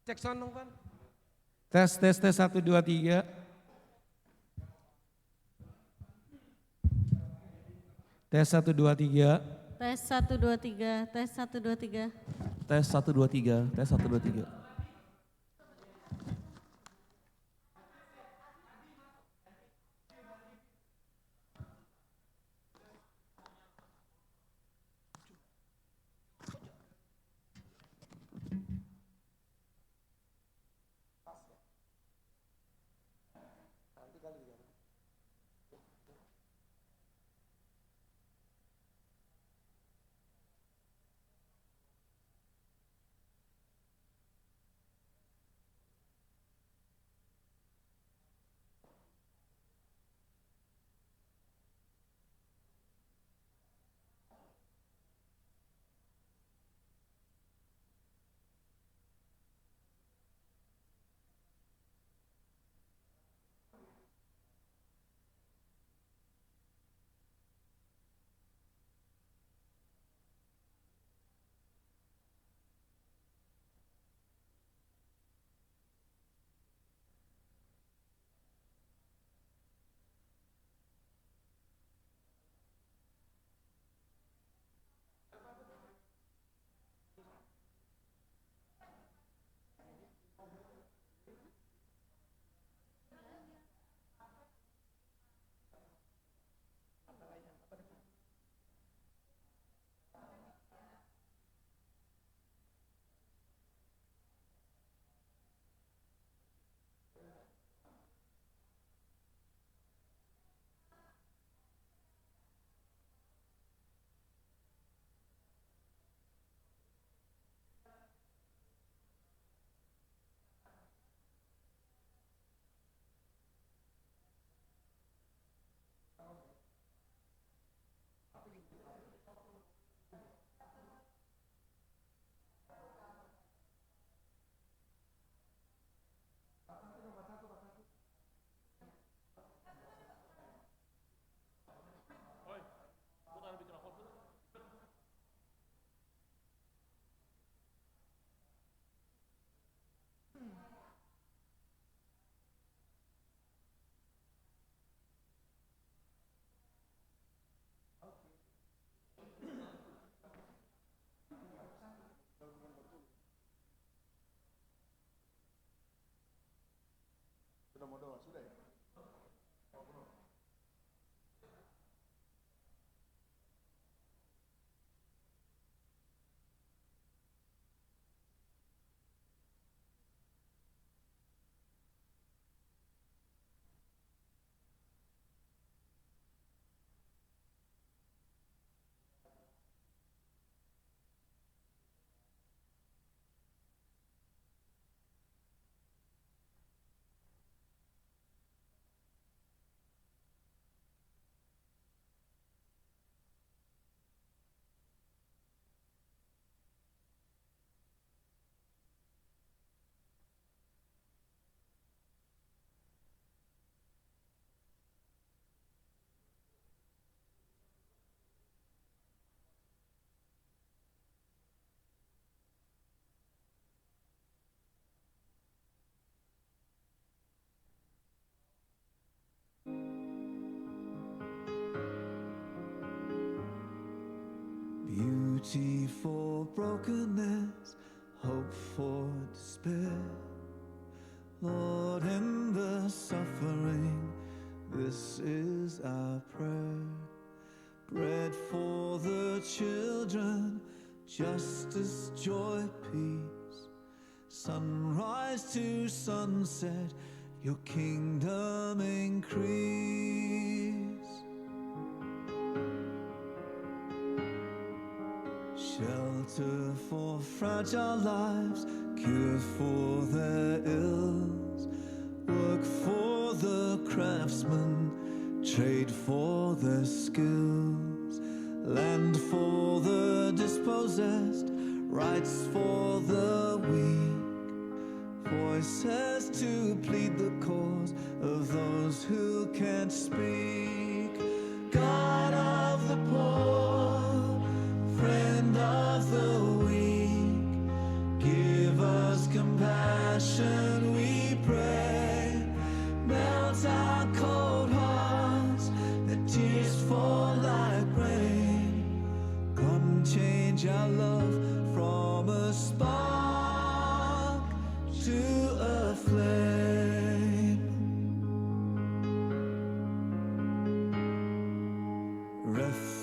Cek sound dong, Pan. Tes 1 2 3. Tes 1 2 3. Tes 1 2 3. Tes 1 2 3. Tes 1 2 3. Tes 1 2 3. Sudah mau doa, sudah ya? Beauty for brokenness, hope for despair. Lord, in the suffering, this is our prayer. Bread for the children, justice, joy, peace. Sunrise to sunset, your kingdom increase. Shelter for fragile lives, cure for their ills, work for the craftsmen, trade for their skills, land for the dispossessed, rights for the weak, voices to plead the cause of those who can't speak. God of the poor, friend of the weak, give us compassion.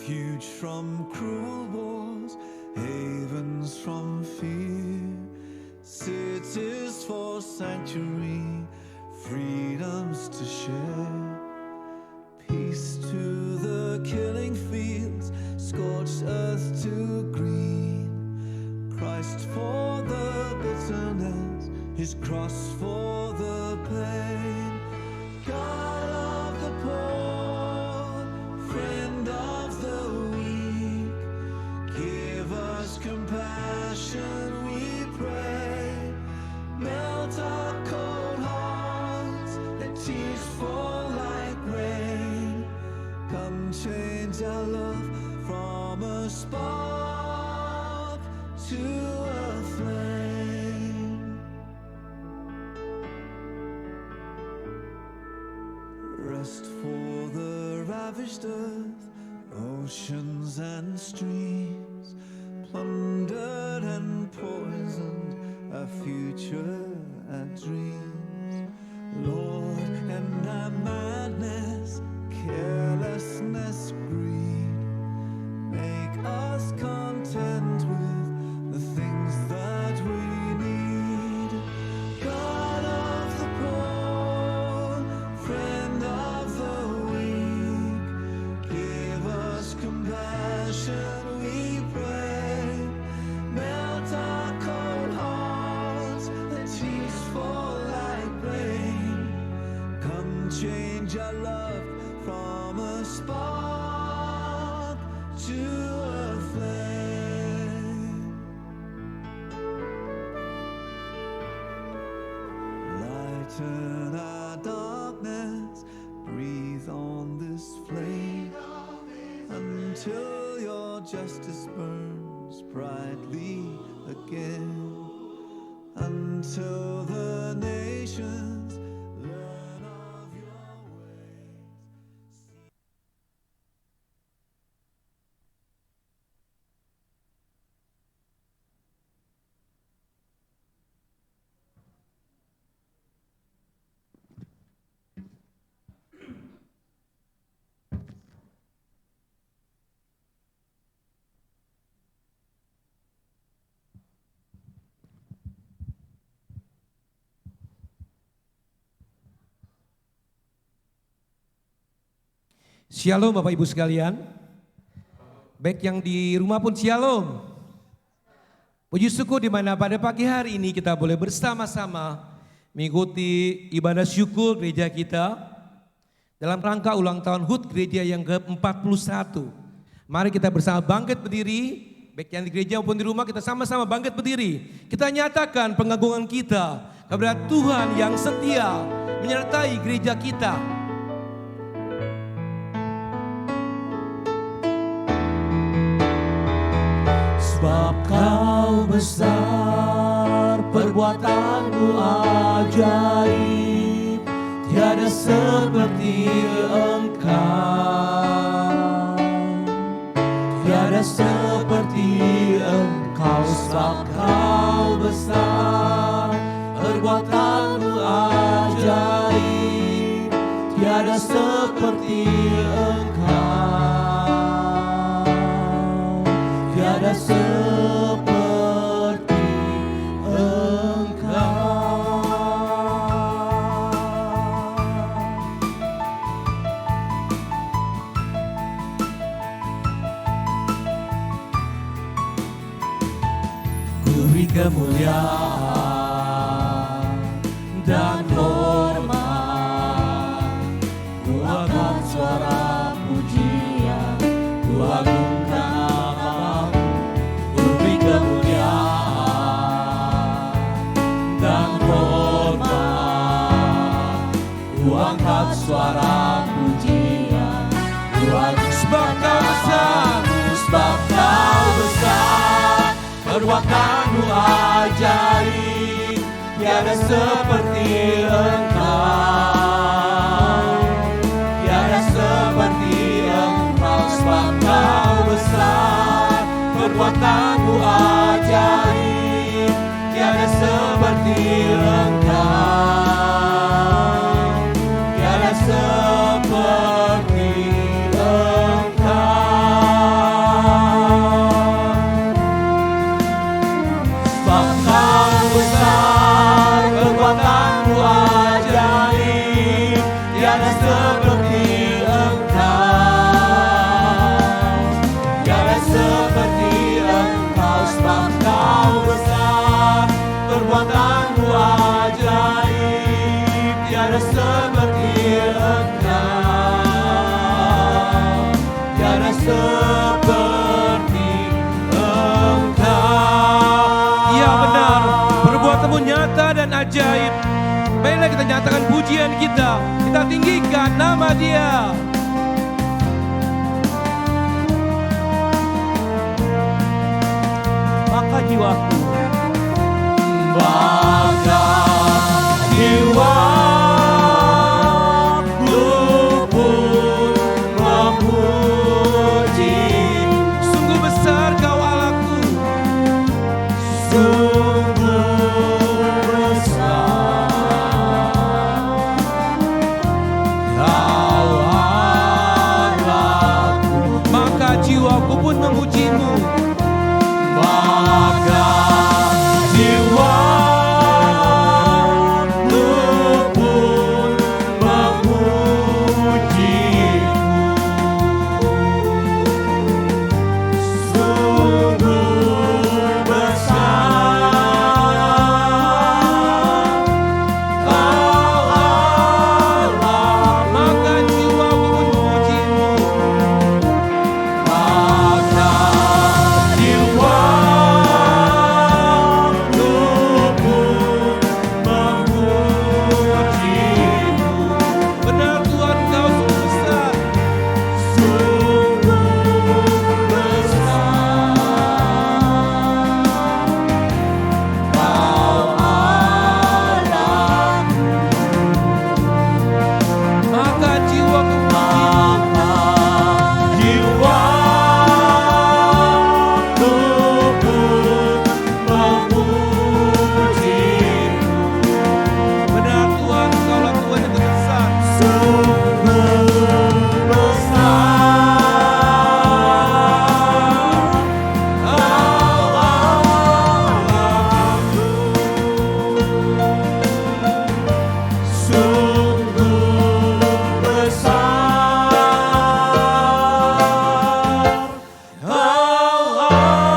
refuge from cruel wars, havens from fear, cities for sanctuary, freedoms to share. Peace to the killing fields, scorched earth to green. Christ for the bitterness, his cross for the pain. God of the poor, friend of the weak, give us compassion, we pray. Melt our cold hearts, let tears fall like rain. Come change our love from a spark to a flame. Rest for the ravished earth, oceans and streams, plundered and poisoned, our future, our dreams. Lord, and our madness, carelessness, greed, make us content with the things that we need. God of the poor, friend of the weak, give us compassion, we pray. Melt our cold hearts, let tears fall like rain. Come change our love from a spark to a flame. Lighten our darkness, breathe on this flame, until your justice burns brightly again, until the nations learn of your ways. Shalom Bapak Ibu sekalian. Baik yang di rumah pun shalom. Puji syukur di mana pada pagi hari ini kita boleh bersama-sama mengikuti ibadah syukur gereja kita dalam rangka ulang tahun HUT gereja yang ke-41. Mari kita bersama bangkit berdiri, baik yang di gereja maupun di rumah kita sama-sama bangkit berdiri. Kita nyatakan pengagungan kita kepada Tuhan yang setia menyertai gereja kita. Sebab kau besar, perbuatanmu ajaib, tiada seperti engkau, tiada seperti engkau. Sebab kau besar, perbuatanmu ajaib, tiada seperti engkau, tiada seperti engkau. Ku beri kemuliaan dan hormat, ku angkat suara pujian, ku agungkan namamu. Ku beri kemuliaan dan hormat, ku angkat suara pujian, ku agungkan. Sebab kau besar, sebab kau besar, perbuatanmu ajaib, tiada seperti engkau, tiada seperti engkau. Sebab kau besar, perbuatanmu ajaib, tiada seperti engkau, tiada seperti engkau. ajaib. Baiklah kita nyatakan pujian kita tinggikan nama Dia. Maka jiwaku, maka jiwaku pun memuji. Sungguh besar Kau Allahku, Sungguh besar Kau Allahku. maka jiwaku pun memuji-Mu. Maka jiwaku pun memuji-Mu. Sungguh besar Kau Allah. Maka jiwaku pun memuji-Mu. Maka jiwaku pun memuji-Mu. Benar Tuhan, Kau sungguh besar. Sungguh besar Kau Allah. Maka jiwaku Maka jiwaku pun memuji-Mu. benar Tuhan, Kaulah Tuhan yang terbesar. Sungguh besar Kau Allahku. Sungguh besar Kau Allahku.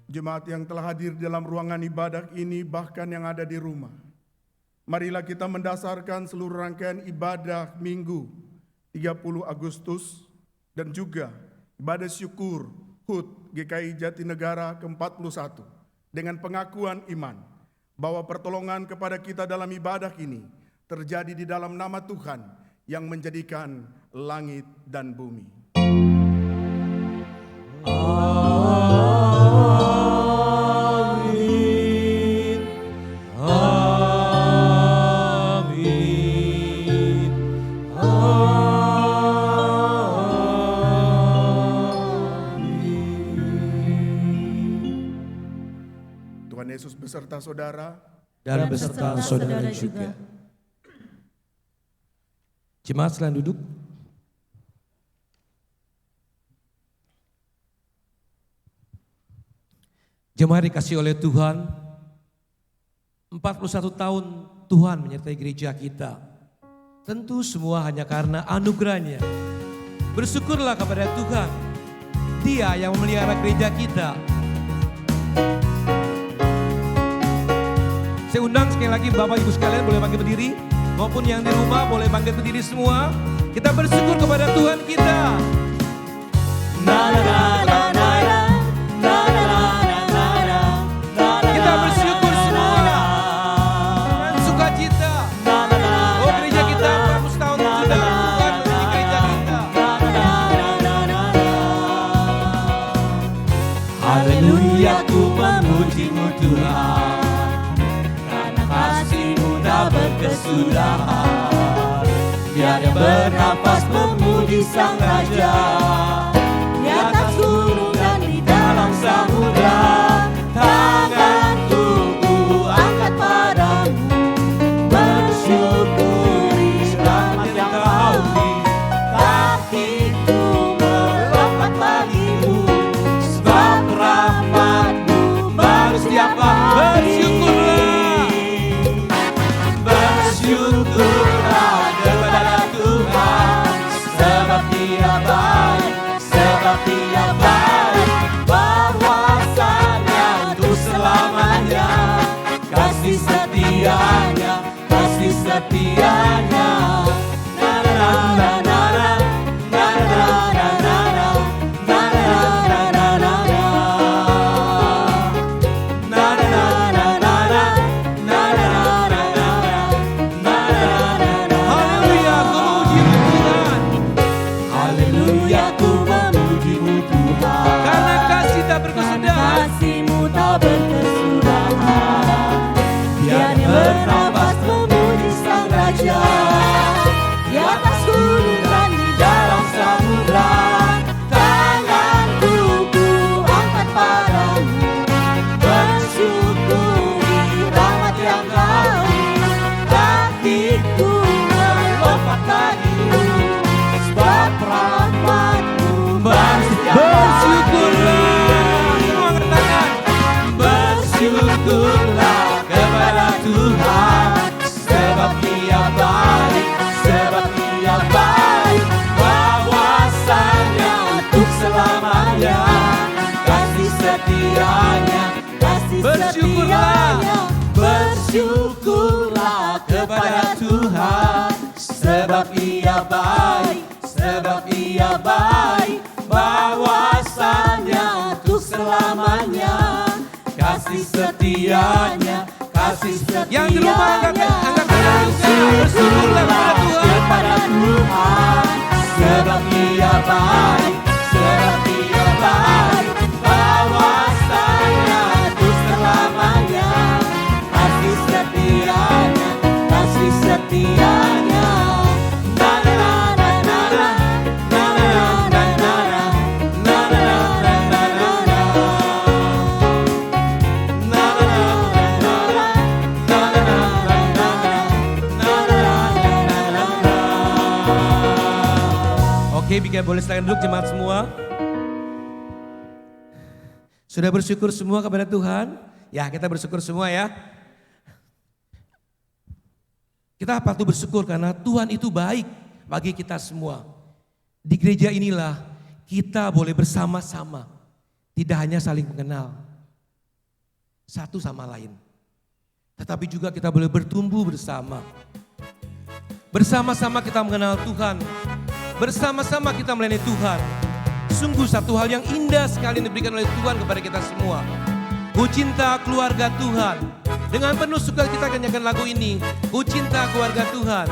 Jemaat yang telah hadir dalam ruangan ibadah ini, bahkan yang ada di rumah, marilah kita mendasarkan seluruh rangkaian ibadah Minggu 30 Agustus dan juga ibadah syukur HUT GKI Jatinegara ke-41 dengan pengakuan iman bahwa pertolongan kepada kita dalam ibadah ini terjadi di dalam nama Tuhan yang menjadikan langit dan bumi. Amin. Amin. Amin. Tuhan Yesus beserta saudara. Dan beserta saudara juga. Jemaat silakan duduk. Jemaat dikasih oleh Tuhan, 41 tahun Tuhan menyertai gereja kita. Tentu semua hanya karena anugerahnya. Bersyukurlah kepada Tuhan, Dia yang memelihara gereja kita. Saya undang sekali lagi Bapak Ibu sekalian boleh bangkit berdiri, maupun yang di rumah boleh bangkit berdiri semua. Kita bersyukur kepada Tuhan kita. Kita bersyukur semua dengan sukacita. Oh, gereja kita 400 tahun sudah Tuhan menjadi gereja kita. Haleluya, ku memuji-Mu Tuhan, karena kasih-Mu tak berkesudahan. Biar yang bernafas memuji Sang Raja, di atas gunung dan di dalam samudra. Tanganku ku angkat padamu, bersyukuri rahmat yang Kau beri. Kakiku melompat bagimu, sebab rahmat-Mu baru setiap hari. Bersyukurlah kepada Tuhan, sebab Dia baik, sebab Dia baik. Bahwasanya untuk selamanya, kasih setianya, kasih setianya. Na na na na na na bersyukurlah kepada Tuhan, sebab Dia baik, sebab Dia baik, bahwasanya untuk selamanya, kasih setianya, kasih setianya. Bersyukurlah kepada Tuhan, sebab Ia baik, sebab Ia baik, bahwasanya untuk selamanya, kasih setianya, kasih setianya. Yang di rumah angkat bersyukurlah kepada Tuhan, sebab Ia baik, sebab Ia baik, bahwasanya untuk selamanya, kasih setianya, kasih setianya. Na na na na na, na na na na na, na na na na na na. Na na na na na, na na na na na, na na na na. Oke, Bika boleh silakan duduk jemaat semua. Sudah bersyukur semua kepada Tuhan? Ya, kita bersyukur semua ya. Kita patut bersyukur karena Tuhan itu baik bagi kita semua. Di gereja inilah kita boleh bersama-sama. Tidak hanya saling mengenal satu sama lain. Tetapi juga kita boleh bertumbuh bersama. Bersama-sama kita mengenal Tuhan. Bersama-sama kita melayani Tuhan. Sungguh satu hal yang indah sekali yang diberikan oleh Tuhan kepada kita semua. Ku cinta keluarga Tuhan. Dengan penuh suka kita akan nyanyikan lagu ini. Ku cinta keluarga Tuhan.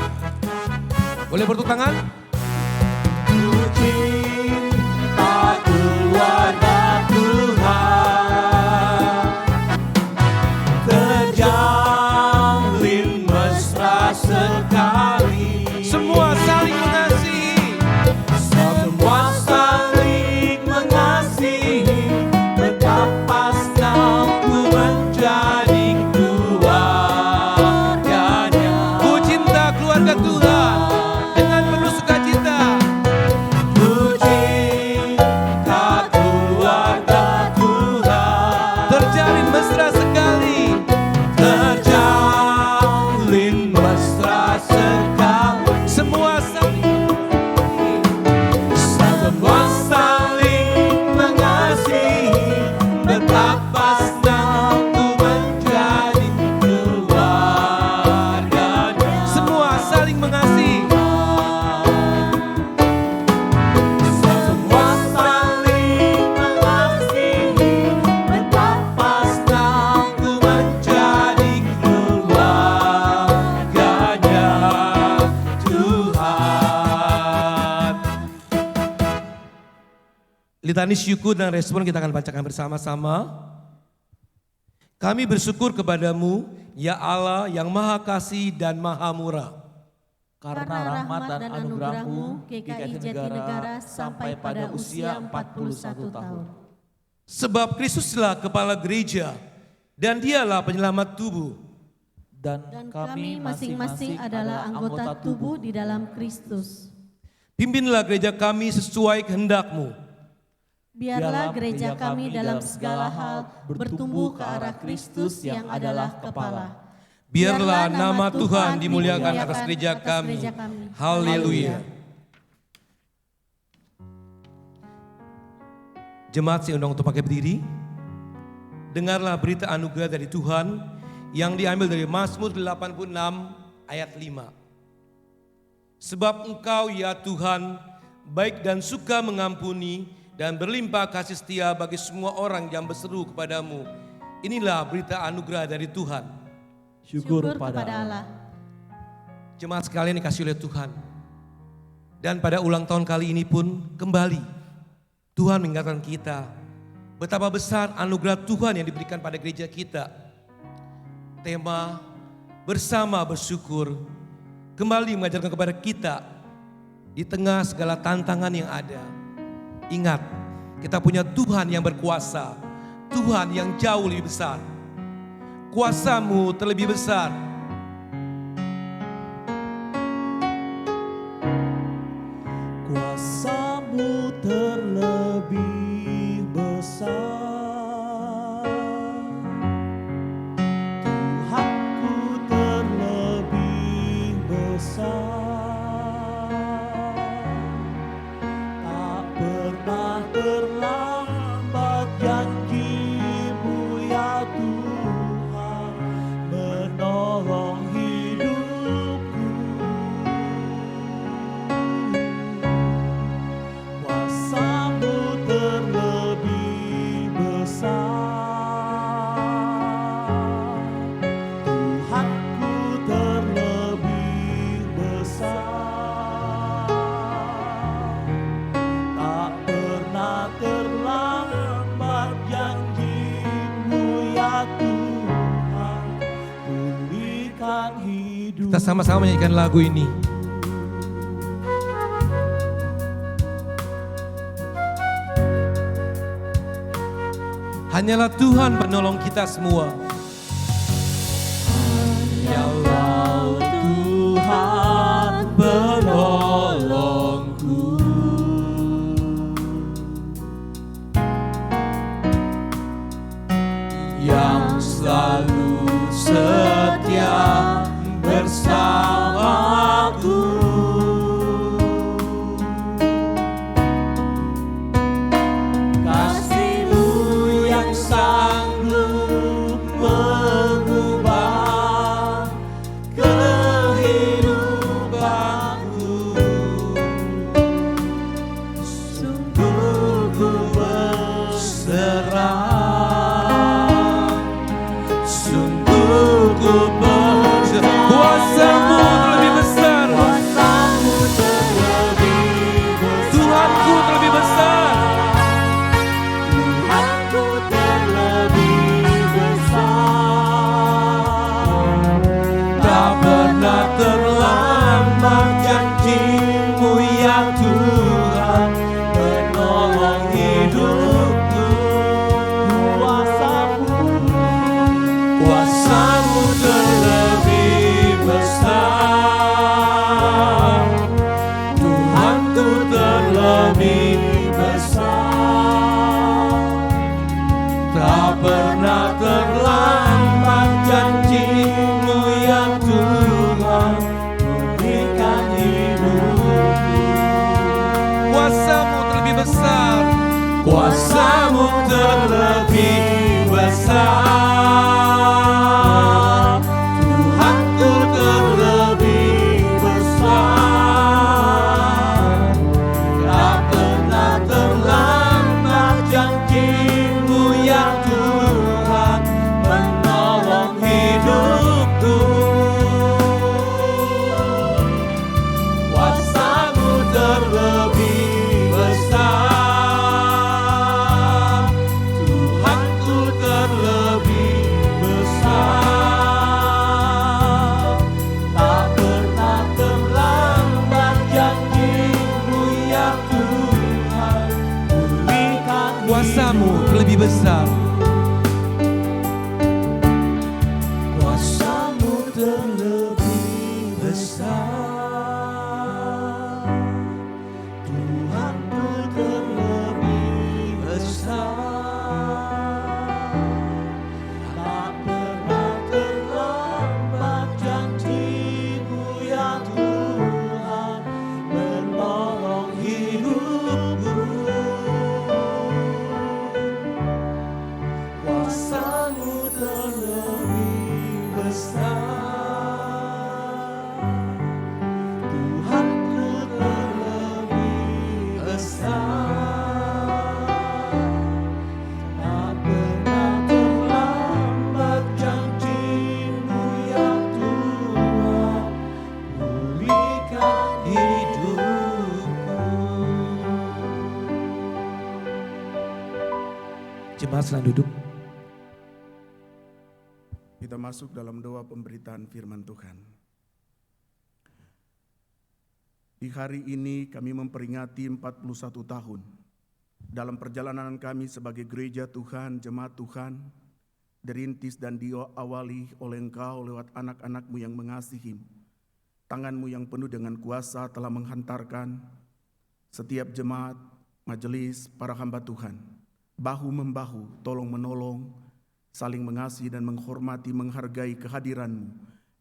Boleh bertepuk tangan? Ku cinta keluarga Tuhan, terjalin mesra sekali. Semua saling mengasihi. Semua saling mengasihi, betapa senang ku menjadi keluarganya. Ku cinta keluarga Tuhan. Dengan penuh sukacita. Ku cinta keluarga Tuhan, Terjalin mesra sekali. terjalin mesra sekali. Semua saling Semua saling mengasihi, betapa senang ku menjadi keluarganya. Semua saling mengasihi. Semua saling mengasihi, betapa senang ku menjadi keluarganya Tuhan. Litani syukur dan respon kita akan bacakan bersama-sama. Kami bersyukur kepadamu, ya Allah yang maha kasih dan maha murah. Karena rahmat dan anugerah-Mu, GKI Jatinegara sampai pada usia 41 tahun. Sebab Kristuslah kepala gereja dan dialah penyelamat tubuh. Dan kami masing-masing adalah anggota tubuh di dalam Kristus. Pimpinlah gereja kami sesuai kehendak-Mu. Biarlah gereja kami dalam segala hal bertumbuh ke arah Kristus yang adalah kepala. Biarlah nama Tuhan dimuliakan atas gereja kami. Haleluya. Jemaat saya undang untuk pakai berdiri. Dengarlah berita anugerah dari Tuhan yang diambil dari Mazmur 86 ayat 5. Sebab Engkau ya Tuhan baik dan suka mengampuni dan berlimpah kasih setia bagi semua orang yang berseru kepadamu. Inilah berita anugerah dari Tuhan. Syukur kepada Allah. Jemaat sekalian dikasih oleh Tuhan. Dan pada ulang tahun kali ini pun kembali Tuhan mengingatkan kita betapa besar anugerah Tuhan yang diberikan pada gereja kita. Tema bersama bersyukur kembali mengajarkan kepada kita di tengah segala tantangan yang ada. Ingat, kita punya Tuhan yang berkuasa, Tuhan yang jauh lebih besar. Kuasa-Mu terlebih besar. Kuasa-Mu terlebih besar, Kita sama-sama menyanyikan lagu ini. Hanyalah Tuhan penolong kita semua. Hanyalah Tuhan penolongku, yang selalu setia bersamaku. Kasih-Mu yang sanggup mengubah kehidupanku. Sungguh ku berserah, sungguh ku berserah. Kuasa-Mu terlebih besar. Kuasa-Mu terlebih besar. Tuhanku terlebih besar. Tuhanku terlebih besar. Tak pernah terlambat janji-Mu ya Tuhan, Menolong hidupku. Kuasa-Mu terlebih besar. Tuhanku terlebih besar. tak pernah terlambat janji-Mu ya Tuhan, Berikan hidupku. kuasa-Mu terlebih besar. Kuasa-Mu terlebih besar. Tuhanku terlebih besar. Tak pernah terlambat janji-Mu ya Tuhan, menolong hidupku. Kuasa-Mu terlebih besar. Tuhanku terlebih besar. Tak pernah terlambat janji-Mu ya Tuhan, pulihkan Kuasa-Mu terlebih besar. Kuasa-Mu terlebih besar. Tuhanku terlebih besar. Tak pernah terlambat janji-Mu ya Tuhan, menolong hidupku. Kuasa-Mu terlebih besar. Tuhanku terlebih besar. Tak pernah terlambat janji-Mu ya Tuhan, pulihkan hidupku. Jemaat sedang duduk. Kita masuk dalam doa pemberitaan firman Tuhan. Di hari ini kami memperingati 41 tahun dalam perjalanan kami sebagai gereja Tuhan, jemaat Tuhan, dirintis dan diawali oleh Engkau lewat anak-anak-Mu yang mengasihi-Mu. Tangan-Mu yang penuh dengan kuasa telah menghantarkan setiap jemaat, majelis, para hamba Tuhan, bahu-membahu, tolong-menolong, saling mengasihi dan menghormati, menghargai kehadiran-Mu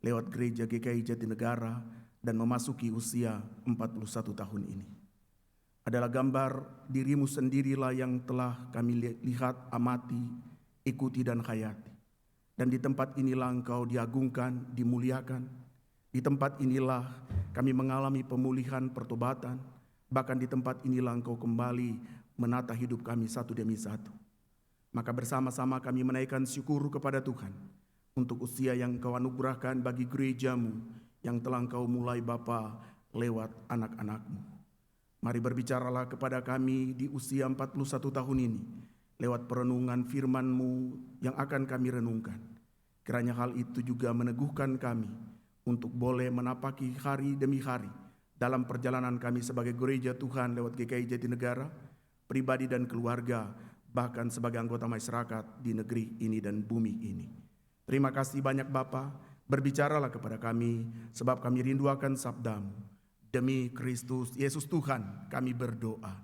lewat gereja GKI Jatinegara dan memasuki usia 41 tahun ini. Adalah gambar diri-Mu sendirilah yang telah kami lihat, amati, ikuti dan hayati. Dan di tempat inilah Engkau diagungkan, dimuliakan. Di tempat inilah kami mengalami pemulihan, pertobatan. Bahkan di tempat inilah Engkau kembali menata hidup kami satu demi satu. Maka bersama-sama kami menaikkan syukur kepada Tuhan untuk usia yang Kau anugerahkan bagi gereja-Mu yang telah Engkau mulai Bapa lewat anak-anak-Mu. Mari berbicaralah kepada kami di usia 41 tahun ini lewat perenungan firman-Mu yang akan kami renungkan. Kiranya hal itu juga meneguhkan kami untuk boleh menapaki hari demi hari dalam perjalanan kami sebagai gereja Tuhan lewat GKI Jatinegara, pribadi dan keluarga, bahkan sebagai anggota masyarakat di negeri ini dan bumi ini. Terima kasih banyak Bapa, berbicaralah kepada kami, sebab kami rindu akan sabda-Mu. Demi Kristus Yesus Tuhan kami berdoa.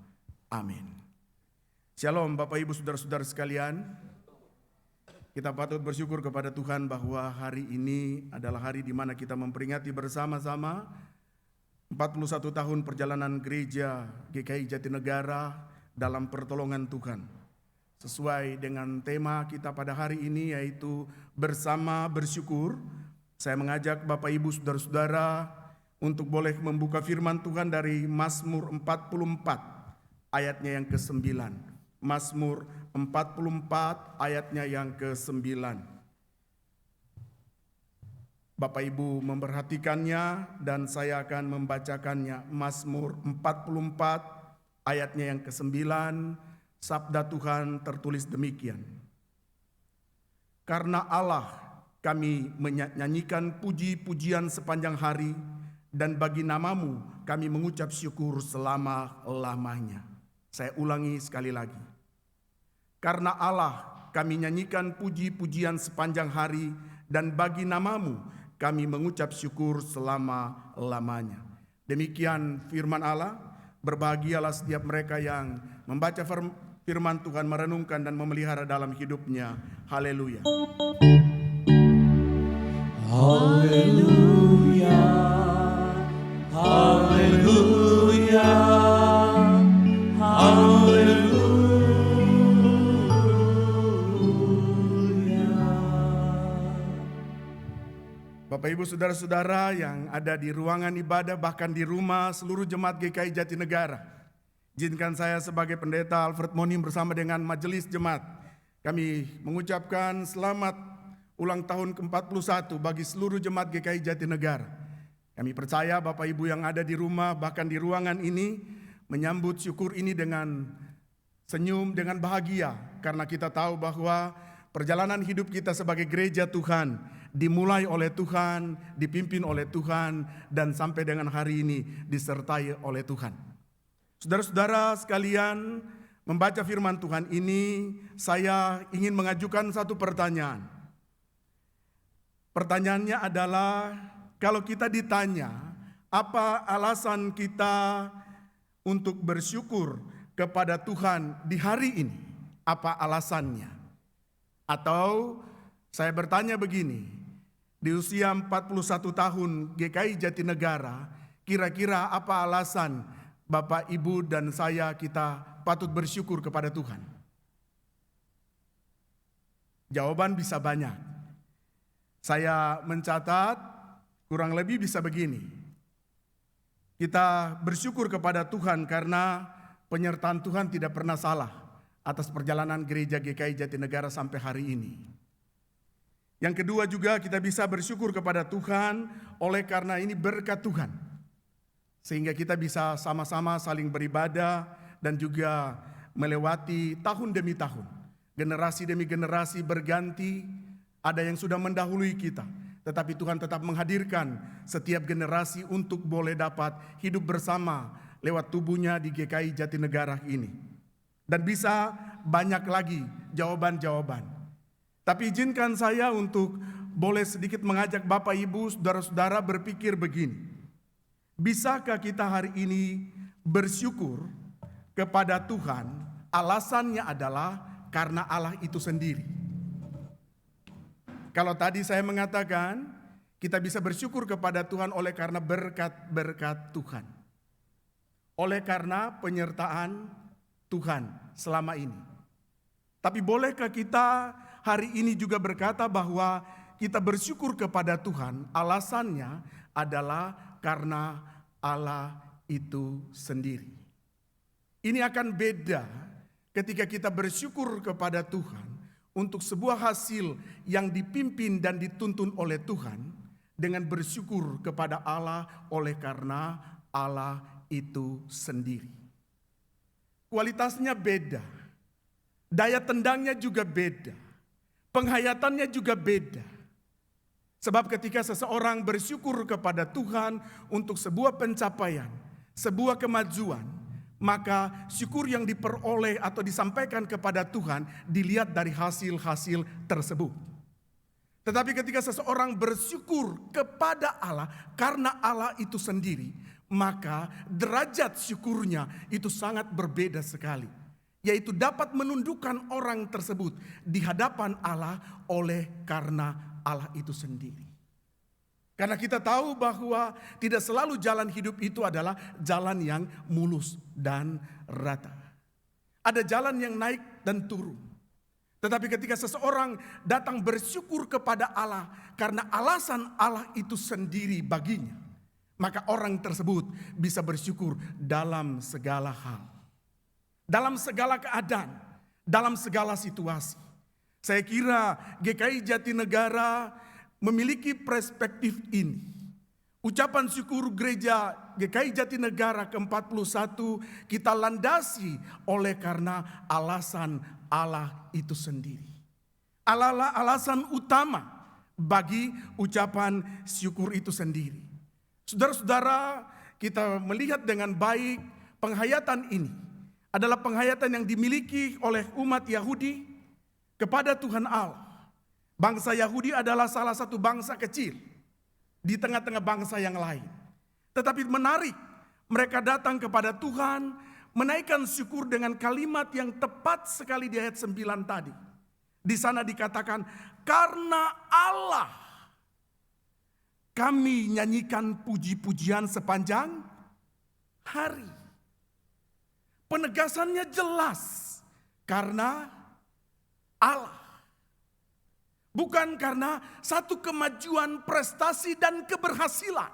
Amin. Shalom Bapak Ibu Saudara-saudara sekalian. Kita patut bersyukur kepada Tuhan bahwa hari ini adalah hari di mana kita memperingati bersama-sama 41 tahun perjalanan gereja GKI Jatinegara dalam pertolongan Tuhan. Sesuai dengan tema kita pada hari ini yaitu bersama bersyukur, saya mengajak Bapak Ibu Saudara-saudara untuk boleh membuka firman Tuhan dari Mazmur 44 ayatnya yang ke-9. Mazmur 44 ayatnya yang ke-9. Bapak Ibu memperhatikannya dan saya akan membacakannya. Mazmur 44 ayatnya yang ke-9, sabda Tuhan tertulis demikian. Karena Allah kami menyanyikan puji-pujian sepanjang hari, dan bagi nama-Mu kami mengucap syukur selama-lamanya. Saya ulangi sekali lagi. Karena Allah kami nyanyikan puji-pujian sepanjang hari, dan bagi nama-Mu kami mengucap syukur selama-lamanya. Demikian firman Allah. Berbahagialah setiap mereka yang membaca firman Tuhan, merenungkan dan memelihara dalam hidupnya. Haleluya. Haleluya, haleluya, haleluya. Bapak Ibu Saudara-saudara yang ada di ruangan ibadah, bahkan di rumah seluruh jemaat GKI Jatinegara, izinkan saya sebagai pendeta Alfred Monim bersama dengan majelis jemaat, kami mengucapkan selamat ulang tahun ke-41 bagi seluruh jemaat GKI Jatinegara. Kami percaya Bapak Ibu yang ada di rumah, bahkan di ruangan ini, menyambut syukur ini dengan senyum, dengan bahagia, karena kita tahu bahwa perjalanan hidup kita sebagai gereja Tuhan dimulai oleh Tuhan, dipimpin oleh Tuhan, dan sampai dengan hari ini disertai oleh Tuhan. Saudara-saudara sekalian, membaca firman Tuhan ini, saya ingin mengajukan satu pertanyaan. Pertanyaannya adalah, kalau kita ditanya, apa alasan kita untuk bersyukur kepada Tuhan di hari ini? Apa alasannya? Atau saya bertanya begini, di usia 41 tahun GKI Jatinegara, kira-kira apa alasan Bapak, Ibu, dan saya kita patut bersyukur kepada Tuhan? Jawaban bisa banyak. Saya mencatat kurang lebih bisa begini. Kita bersyukur kepada Tuhan karena penyertaan Tuhan tidak pernah salah atas perjalanan gereja GKI Jatinegara sampai hari ini. Yang kedua juga kita bisa bersyukur kepada Tuhan oleh karena ini berkat Tuhan. Sehingga kita bisa sama-sama saling beribadah dan juga melewati tahun demi tahun. Generasi demi generasi berganti, ada yang sudah mendahului kita. Tetapi Tuhan tetap menghadirkan setiap generasi untuk boleh dapat hidup bersama lewat tubuhnya di GKI Jatinegara ini. Dan bisa banyak lagi jawaban-jawaban. Tapi izinkan saya untuk boleh sedikit mengajak Bapak, Ibu, Saudara-saudara berpikir begini. Bisakah kita hari ini bersyukur kepada Tuhan? Alasannya adalah karena Allah itu sendiri. Kalau tadi saya mengatakan kita bisa bersyukur kepada Tuhan oleh karena berkat-berkat Tuhan. Oleh karena penyertaan Tuhan selama ini. Tapi bolehkah kita hari ini juga berkata bahwa kita bersyukur kepada Tuhan, alasannya adalah karena Allah itu sendiri. Ini akan beda ketika kita bersyukur kepada Tuhan untuk sebuah hasil yang dipimpin dan dituntun oleh Tuhan, dengan bersyukur kepada Allah oleh karena Allah itu sendiri. Kualitasnya beda, daya tendangnya juga beda, penghayatannya juga beda. Sebab ketika seseorang bersyukur kepada Tuhan untuk sebuah pencapaian, sebuah kemajuan, maka syukur yang diperoleh atau disampaikan kepada Tuhan dilihat dari hasil-hasil tersebut. Tetapi ketika seseorang bersyukur kepada Allah karena Allah itu sendiri, maka derajat syukurnya itu sangat berbeda sekali. Yaitu dapat menundukkan orang tersebut di hadapan Allah oleh karena Allah itu sendiri. Karena kita tahu bahwa tidak selalu jalan hidup itu adalah jalan yang mulus dan rata. Ada jalan yang naik dan turun. Tetapi ketika seseorang datang bersyukur kepada Allah karena alasan Allah itu sendiri baginya, maka orang tersebut bisa bersyukur dalam segala hal. Dalam segala keadaan, dalam segala situasi. Saya kira GKI Jatinegara memiliki perspektif ini. Ucapan syukur gereja GKI Jatinegara ke-41 kita landasi oleh karena alasan Allah itu sendiri. Allah lah alasan utama bagi ucapan syukur itu sendiri. Saudara-saudara, kita melihat dengan baik penghayatan ini adalah penghayatan yang dimiliki oleh umat Yahudi kepada Tuhan Allah. Bangsa Yahudi adalah salah satu bangsa kecil di tengah-tengah bangsa yang lain. Tetapi menarik, mereka datang kepada Tuhan, menaikkan syukur dengan kalimat yang tepat sekali di ayat 9 tadi. Di sana dikatakan, karena Allah kami nyanyikan puji-pujian sepanjang hari. Penegasannya jelas, karena Allah. Bukan karena satu kemajuan, prestasi dan keberhasilan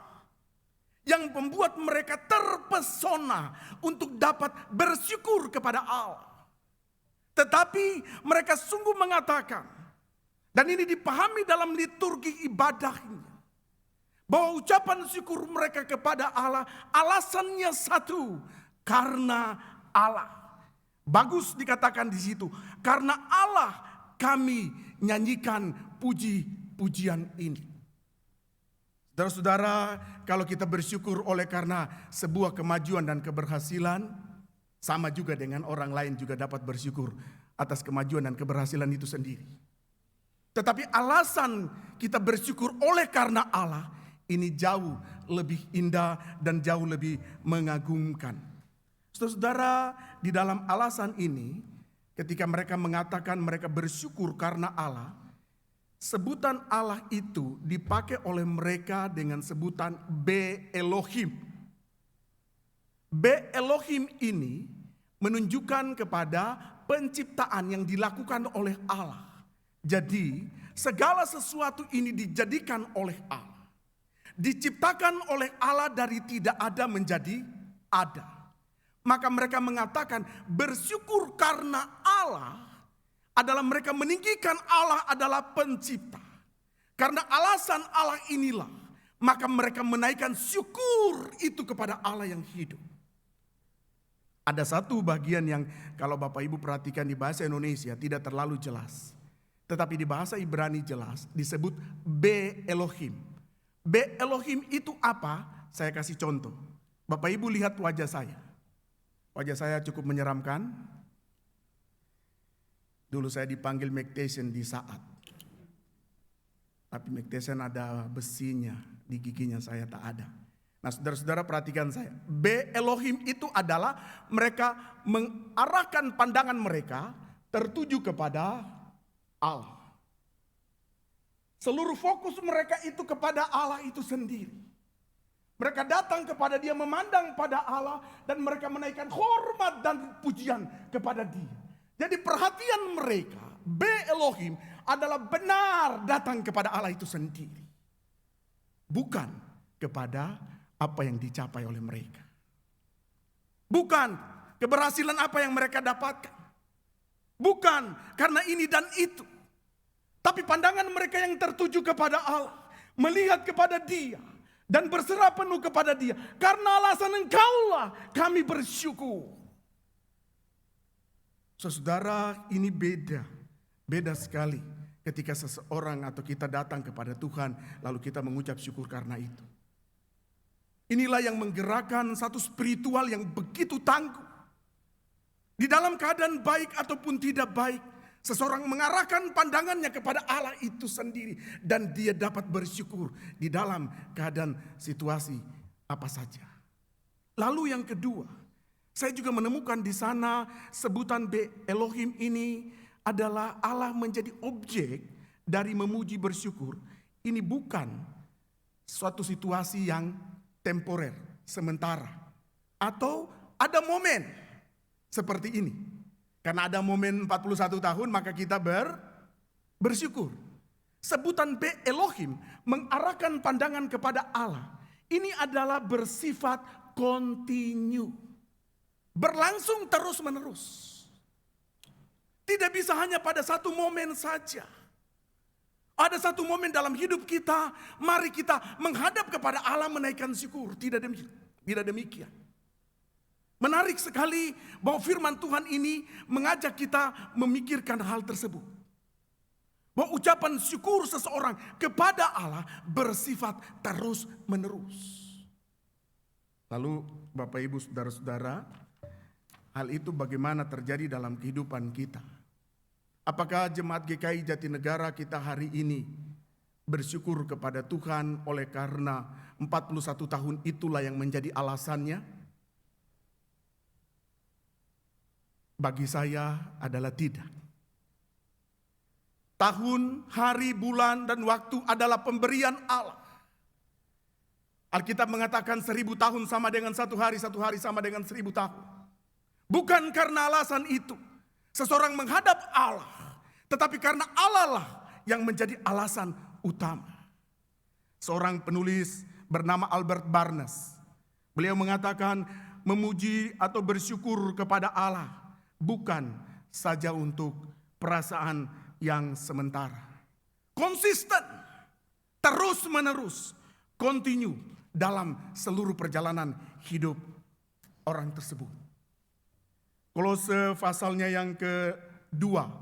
yang membuat mereka terpesona untuk dapat bersyukur kepada Allah. Tetapi mereka sungguh mengatakan, dan ini dipahami dalam liturgi ibadahnya, bahwa ucapan syukur mereka kepada Allah alasannya satu, karena Allah. Bagus dikatakan di situ, karena Allah kami nyanyikan puji-pujian ini. Saudara-saudara, kalau kita bersyukur oleh karena sebuah kemajuan dan keberhasilan, sama juga dengan orang lain juga dapat bersyukur atas kemajuan dan keberhasilan itu sendiri. Tetapi alasan kita bersyukur oleh karena Allah ini jauh lebih indah dan jauh lebih mengagumkan. Saudara-saudara, di dalam alasan ini, ketika mereka mengatakan mereka bersyukur karena Allah, sebutan Allah itu dipakai oleh mereka dengan sebutan Be Elohim. Be Elohim ini menunjukkan kepada penciptaan yang dilakukan oleh Allah. Jadi segala sesuatu ini dijadikan oleh Allah. Diciptakan oleh Allah dari tidak ada menjadi ada. Maka mereka mengatakan bersyukur karena Allah adalah mereka meninggikan Allah adalah pencipta. Karena alasan Allah inilah, maka mereka menaikkan syukur itu kepada Allah yang hidup. Ada satu bagian yang kalau Bapak Ibu perhatikan di bahasa Indonesia tidak terlalu jelas. Tetapi di bahasa Ibrani jelas disebut Be Elohim. Be Elohim itu apa? Saya kasih contoh. Bapak Ibu lihat wajah saya. Wajah saya cukup menyeramkan. Dulu saya dipanggil Mctation di Saat. Tapi Mctation ada besinya, di giginya saya tak ada. Nah saudara-saudara perhatikan saya. Be Elohim itu adalah mereka mengarahkan pandangan mereka tertuju kepada Allah. Seluruh fokus mereka itu kepada Allah itu sendiri. Mereka datang kepada Dia, memandang pada Allah, dan mereka menaikkan hormat dan pujian kepada Dia. Jadi perhatian mereka, Be Elohim adalah benar datang kepada Allah itu sendiri. Bukan kepada apa yang dicapai oleh mereka. Bukan keberhasilan apa yang mereka dapatkan. Bukan karena ini dan itu. Tapi pandangan mereka yang tertuju kepada Allah, melihat kepada Dia, dan berserah penuh kepada Dia. Karena alasan Engkaulah kami bersyukur. Saudara, ini beda sekali. ketika seseorang atau kita datang kepada Tuhan, lalu kita mengucap syukur karena itu. Inilah yang menggerakkan satu spiritual yang begitu tangguh. Di dalam keadaan baik ataupun tidak baik, seseorang mengarahkan pandangannya kepada Allah itu sendiri. Dan dia dapat bersyukur di dalam keadaan situasi apa saja. Lalu yang kedua, saya juga menemukan di sana sebutan Elohim ini adalah Allah menjadi objek dari memuji bersyukur. Ini bukan suatu situasi yang temporer, sementara. Atau ada momen seperti ini. Karena ada momen 41 tahun maka kita bersyukur. Sebutan Elohim mengarahkan pandangan kepada Allah. Ini adalah bersifat kontinu. Berlangsung terus menerus. Tidak bisa hanya pada satu momen saja. Ada satu momen dalam hidup kita, mari kita menghadap kepada Allah menaikkan syukur. Tidak demikian. Menarik sekali bahwa firman Tuhan ini mengajak kita memikirkan hal tersebut. Bahwa ucapan syukur seseorang kepada Allah bersifat terus menerus. Lalu Bapak Ibu Saudara-saudara, hal itu bagaimana terjadi dalam kehidupan kita? Apakah jemaat GKI Jatinegara kita hari ini bersyukur kepada Tuhan oleh karena 41 tahun itulah yang menjadi alasannya? Bagi saya adalah tidak. Tahun, hari, bulan, dan waktu adalah pemberian Allah. Alkitab mengatakan 1000 tahun sama dengan satu hari sama dengan 1000 tahun. Bukan karena alasan itu seseorang menghadap Allah, tetapi karena Allah lah yang menjadi alasan utama. Seorang penulis bernama Albert Barnes, beliau mengatakan memuji atau bersyukur kepada Allah bukan saja untuk perasaan yang sementara. Konsisten, terus menerus, kontinu dalam seluruh perjalanan hidup orang tersebut. Kolose pasalnya yang kedua,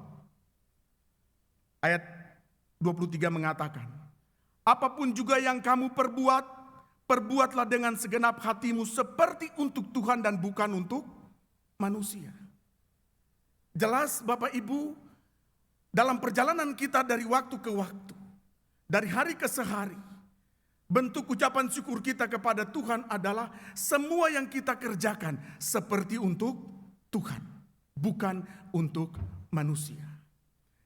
ayat 23 mengatakan, apapun juga yang kamu perbuat, perbuatlah dengan segenap hatimu seperti untuk Tuhan dan bukan untuk manusia. Jelas Bapak Ibu, dalam perjalanan kita dari waktu ke waktu, dari hari ke sehari, bentuk ucapan syukur kita kepada Tuhan adalah semua yang kita kerjakan seperti untuk Tuhan, bukan untuk manusia.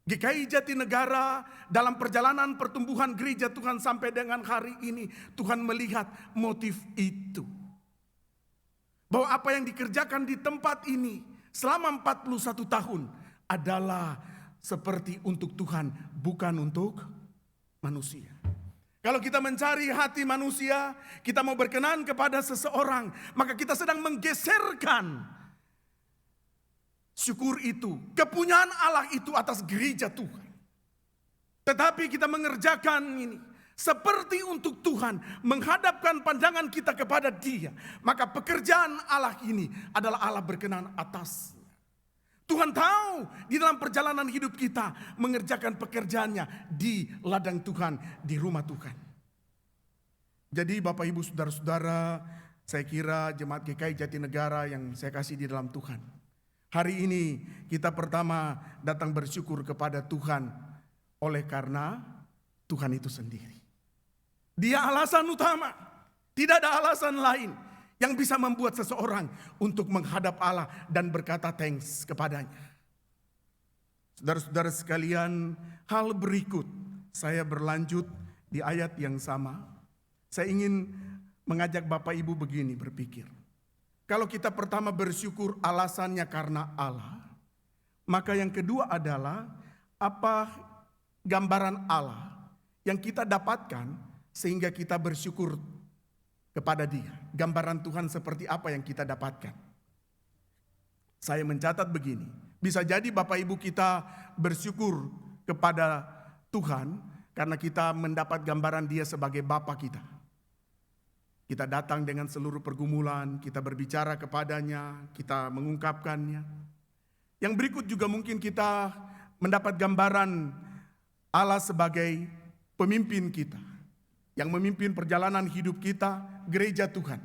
GKI Jatinegara dalam perjalanan pertumbuhan gereja Tuhan sampai dengan hari ini, Tuhan melihat motif itu. Bahwa apa yang dikerjakan di tempat ini selama 41 tahun adalah seperti untuk Tuhan, bukan untuk manusia. Kalau kita mencari hati manusia, kita mau berkenan kepada seseorang, maka kita sedang menggeserkan syukur itu, kepunyaan Allah itu atas gereja Tuhan. Tetapi kita mengerjakan ini seperti untuk Tuhan, menghadapkan pandangan kita kepada Dia, maka pekerjaan Allah ini adalah Allah berkenan atasnya. Tuhan tahu di dalam perjalanan hidup kita mengerjakan pekerjaannya di ladang Tuhan, di rumah Tuhan. Jadi Bapak Ibu Saudara-saudara, saya kira jemaat GKI Jatinegara yang saya kasih di dalam Tuhan. Hari ini kita pertama datang bersyukur kepada Tuhan oleh karena Tuhan itu sendiri. Dia alasan utama, tidak ada alasan lain yang bisa membuat seseorang untuk menghadap Allah dan berkata thanks kepadanya. Saudara-saudara sekalian, hal berikut saya berlanjut di ayat yang sama. Saya ingin mengajak Bapak Ibu begini berpikir. Kalau kita pertama bersyukur alasannya karena Allah, maka yang kedua adalah apa gambaran Allah yang kita dapatkan sehingga kita bersyukur kepada Dia. Gambaran Tuhan seperti apa yang kita dapatkan. Saya mencatat begini. Bisa jadi Bapak Ibu kita bersyukur kepada Tuhan karena kita mendapat gambaran Dia sebagai Bapa kita. Kita datang dengan seluruh pergumulan, kita berbicara kepadanya, kita mengungkapkannya. Yang berikut juga mungkin kita mendapat gambaran Allah sebagai pemimpin kita, yang memimpin perjalanan hidup kita, gereja Tuhan.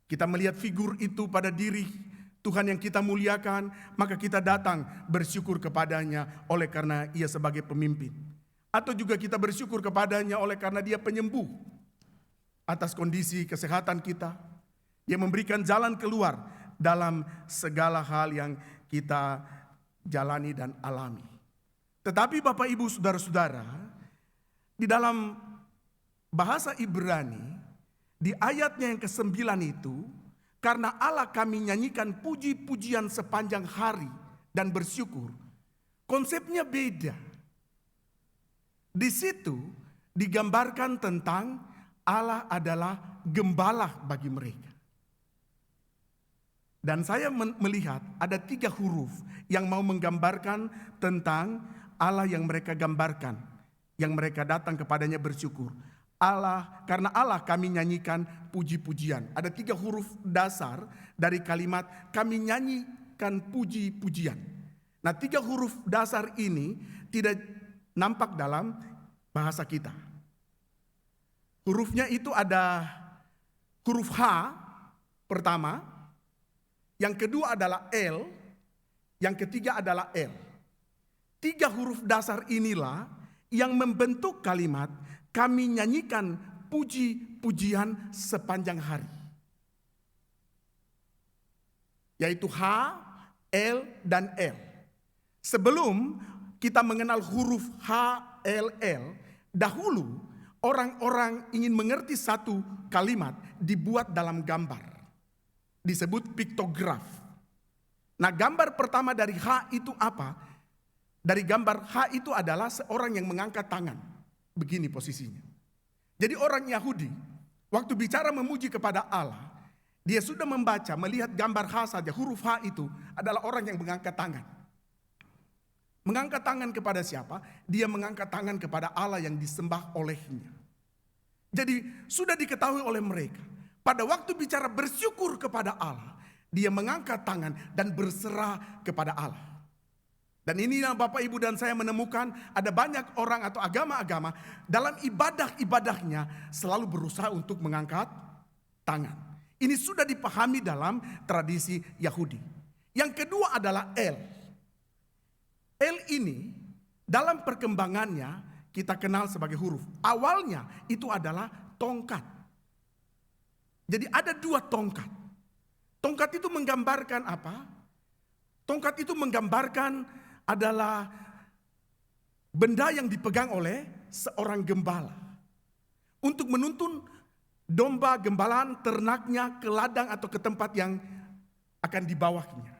Kita melihat figur itu pada diri Tuhan yang kita muliakan, maka kita datang bersyukur kepadanya oleh karena Ia sebagai pemimpin. Atau juga kita bersyukur kepadanya oleh karena Dia penyembuh atas kondisi kesehatan kita. Dia memberikan jalan keluar dalam segala hal yang kita jalani dan alami. Tetapi Bapak Ibu Saudara-saudara, di dalam bahasa Ibrani, di ayatnya yang ke-9 itu, karena Allah kami nyanyikan puji-pujian sepanjang hari dan bersyukur. Konsepnya beda. Di situ digambarkan tentang Allah adalah gembala bagi mereka. Dan saya melihat ada 3 huruf yang mau menggambarkan tentang Allah yang mereka gambarkan, yang mereka datang kepadanya bersyukur. Allah, karena Allah kami nyanyikan puji-pujian. Ada 3 huruf dasar dari kalimat kami nyanyikan puji-pujian. Nah, 3 huruf dasar ini tidak nampak dalam bahasa kita. Hurufnya itu ada huruf H pertama, yang kedua adalah L, yang ketiga adalah L. 3 huruf dasar inilah yang membentuk kalimat kami nyanyikan puji-pujian sepanjang hari. Yaitu H, L, dan L. Sebelum kita mengenal huruf H, L, L, dahulu orang-orang ingin mengerti satu kalimat dibuat dalam gambar. Disebut piktograf. Nah, gambar pertama dari H itu apa? Dari gambar H itu adalah seorang yang mengangkat tangan. Begini posisinya. Jadi orang Yahudi waktu bicara memuji kepada Allah, dia sudah membaca, melihat gambar H saja, huruf H itu adalah orang yang mengangkat tangan. Mengangkat tangan kepada siapa? Dia mengangkat tangan kepada Allah yang disembah olehnya. Jadi sudah diketahui oleh mereka. Pada waktu bicara bersyukur kepada Allah, dia mengangkat tangan dan berserah kepada Allah. Dan ini yang Bapak Ibu dan saya menemukan ada banyak orang atau agama-agama dalam ibadah-ibadahnya selalu berusaha untuk mengangkat tangan. Ini sudah dipahami dalam tradisi Yahudi. Yang kedua adalah L. L ini dalam perkembangannya kita kenal sebagai huruf. Awalnya itu adalah tongkat. Jadi ada 2 tongkat. Tongkat itu menggambarkan apa? Tongkat itu menggambarkan adalah benda yang dipegang oleh seorang gembala. Untuk menuntun domba gembalaan ternaknya ke ladang atau ke tempat yang akan dibawanya.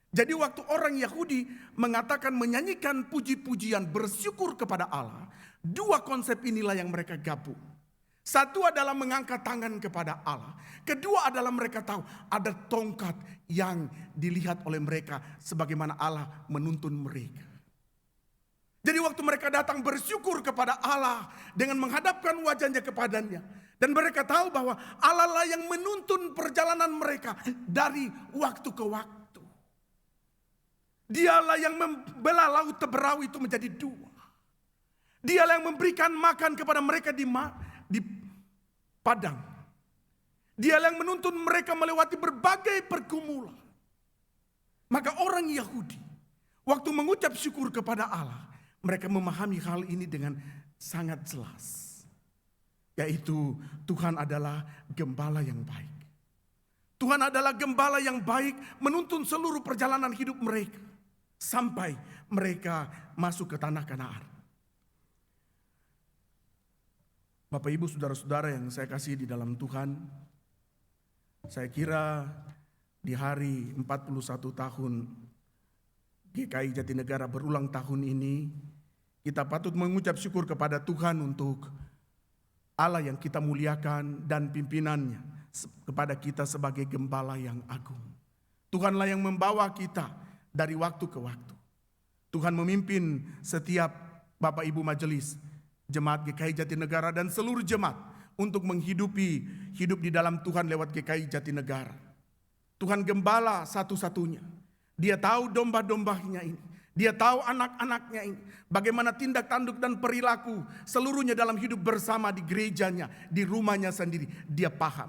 Jadi waktu orang Yahudi mengatakan menyanyikan puji-pujian bersyukur kepada Allah, 2 konsep inilah yang mereka gabung. Satu adalah mengangkat tangan kepada Allah. Kedua adalah mereka tahu ada tongkat yang dilihat oleh mereka sebagaimana Allah menuntun mereka. Jadi waktu mereka datang bersyukur kepada Allah dengan menghadapkan wajahnya kepadanya. Dan mereka tahu bahwa Allah lah yang menuntun perjalanan mereka dari waktu ke waktu. Dialah yang membelah laut Teberau itu menjadi 2. Dialah yang memberikan makan kepada mereka di padang. Dialah yang menuntun mereka melewati berbagai pergumulan. Maka orang Yahudi waktu mengucap syukur kepada Allah, mereka memahami hal ini dengan sangat jelas. Yaitu Tuhan adalah gembala yang baik. Tuhan adalah gembala yang baik menuntun seluruh perjalanan hidup mereka. Sampai mereka masuk ke tanah Kanaan. Bapak Ibu Saudara-saudara yang saya kasih di dalam Tuhan. Saya kira di hari 41 tahun GKI Jatinegara berulang tahun ini, kita patut mengucap syukur kepada Tuhan untuk Allah yang kita muliakan dan pimpinannya kepada kita sebagai gembala yang agung. Tuhanlah yang membawa kita dari waktu ke waktu. Tuhan memimpin setiap Bapak Ibu majelis, jemaat GKI Jatinegara dan seluruh jemaat untuk hidup di dalam Tuhan lewat GKI Jatinegara. Tuhan gembala satu-satunya. Dia tahu domba-dombanya ini. Dia tahu anak-anaknya ini, bagaimana tindak tanduk dan perilaku seluruhnya dalam hidup bersama di gerejanya, di rumahnya sendiri. Dia paham.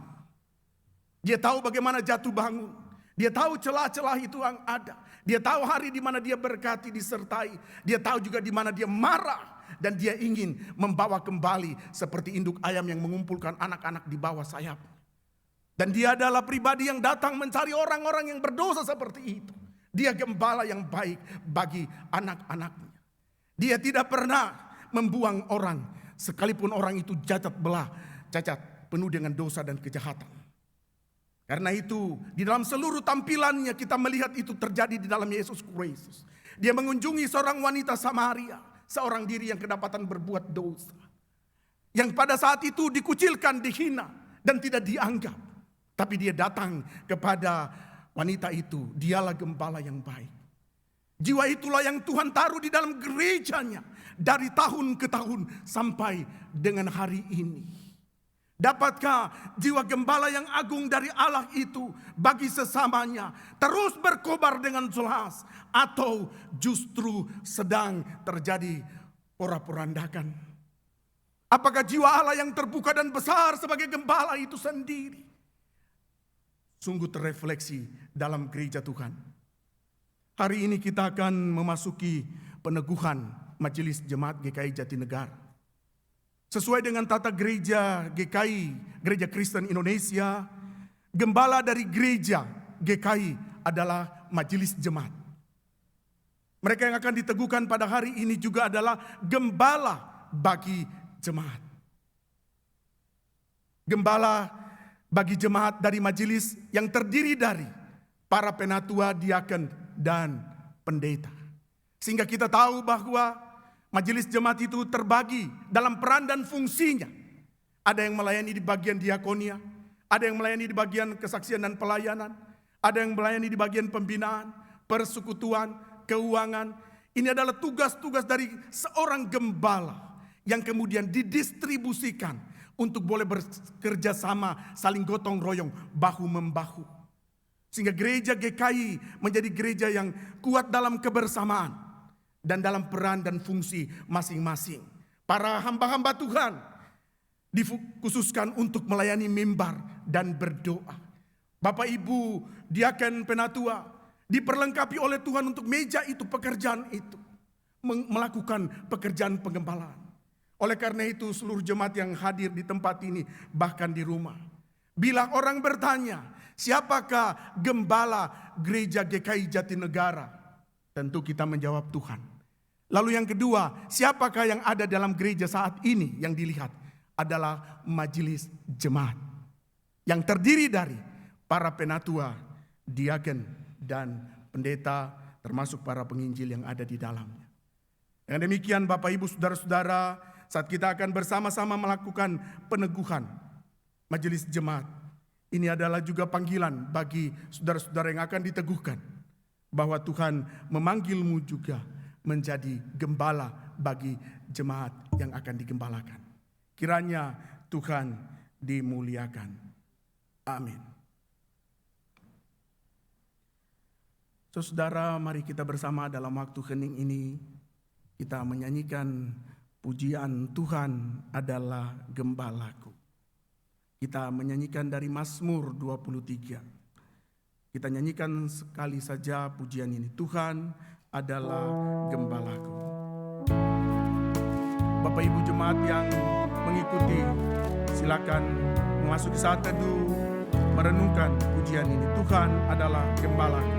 Dia tahu bagaimana jatuh bangun. Dia tahu celah-celah itu yang ada. Dia tahu hari di mana dia berkati, disertai. Dia tahu juga di mana dia marah. Dan dia ingin membawa kembali seperti induk ayam yang mengumpulkan anak-anak di bawah sayap. Dan dia adalah pribadi yang datang mencari orang-orang yang berdosa seperti itu. Dia gembala yang baik bagi anak-anaknya. Dia tidak pernah membuang orang, sekalipun orang itu cacat penuh dengan dosa dan kejahatan. Karena itu di dalam seluruh tampilannya kita melihat itu terjadi di dalam Yesus Kristus. Dia mengunjungi seorang wanita Samaria, seorang diri yang kedapatan berbuat dosa. Yang pada saat itu dikucilkan, dihina dan tidak dianggap. Tapi dia datang kepada wanita itu, dialah gembala yang baik. Jiwa itulah yang Tuhan taruh di dalam gerejanya dari tahun ke tahun sampai dengan hari ini. Dapatkah jiwa gembala yang agung dari Allah itu bagi sesamanya terus berkobar dengan jelas, atau justru sedang terjadi porak-porandakan? Apakah jiwa Allah yang terbuka dan besar sebagai gembala itu sendiri sungguh terrefleksi dalam gereja Tuhan? Hari ini kita akan memasuki peneguhan Majelis Jemaat GKI Jatinegara. Sesuai dengan tata gereja GKI, Gereja Kristen Indonesia, gembala dari gereja GKI adalah Majelis Jemaat. Mereka yang akan diteguhkan pada hari ini juga adalah gembala bagi jemaat. Gembala bagi jemaat dari majelis yang terdiri dari para penatua, diaken, dan pendeta. Sehingga kita tahu bahwa majelis jemaat itu terbagi dalam peran dan fungsinya. Ada yang melayani di bagian diakonia, ada yang melayani di bagian kesaksian dan pelayanan, ada yang melayani di bagian pembinaan, persekutuan, keuangan. Ini adalah tugas-tugas dari seorang gembala yang kemudian didistribusikan untuk boleh bekerja sama, saling gotong royong, bahu membahu. Sehingga gereja GKI menjadi gereja yang kuat dalam kebersamaan dan dalam peran dan fungsi masing-masing. Para hamba-hamba Tuhan dikhususkan untuk melayani mimbar dan berdoa. Bapak Ibu diaken penatua diperlengkapi oleh Tuhan untuk meja itu, pekerjaan itu, melakukan pekerjaan penggembalaan. Oleh karena itu seluruh jemaat yang hadir di tempat ini, bahkan di rumah, bila orang bertanya, siapakah gembala gereja GKI Jatinegara? Tentu kita menjawab Tuhan. Lalu yang kedua, siapakah yang ada dalam gereja saat ini? Yang dilihat adalah majelis jemaat yang terdiri dari para penatua, diaken, dan pendeta, termasuk para penginjil yang ada di dalamnya. Dengan demikian Bapak Ibu Saudara-saudara, saat kita akan bersama-sama melakukan peneguhan majelis jemaat, ini adalah juga panggilan bagi saudara-saudara yang akan diteguhkan, bahwa Tuhan memanggilmu juga menjadi gembala bagi jemaat yang akan digembalakan. Kiranya Tuhan dimuliakan. Amin. Saudara, mari kita bersama dalam waktu hening ini kita menyanyikan pujian Tuhan adalah gembalaku. Kita menyanyikan dari Mazmur 23. Kita nyanyikan sekali saja pujian ini. Tuhan adalah gembalaku. Bapak Ibu jemaat yang mengikuti, silakan memasuki saat teduh, merenungkan pujian ini. Tuhan adalah gembalaku.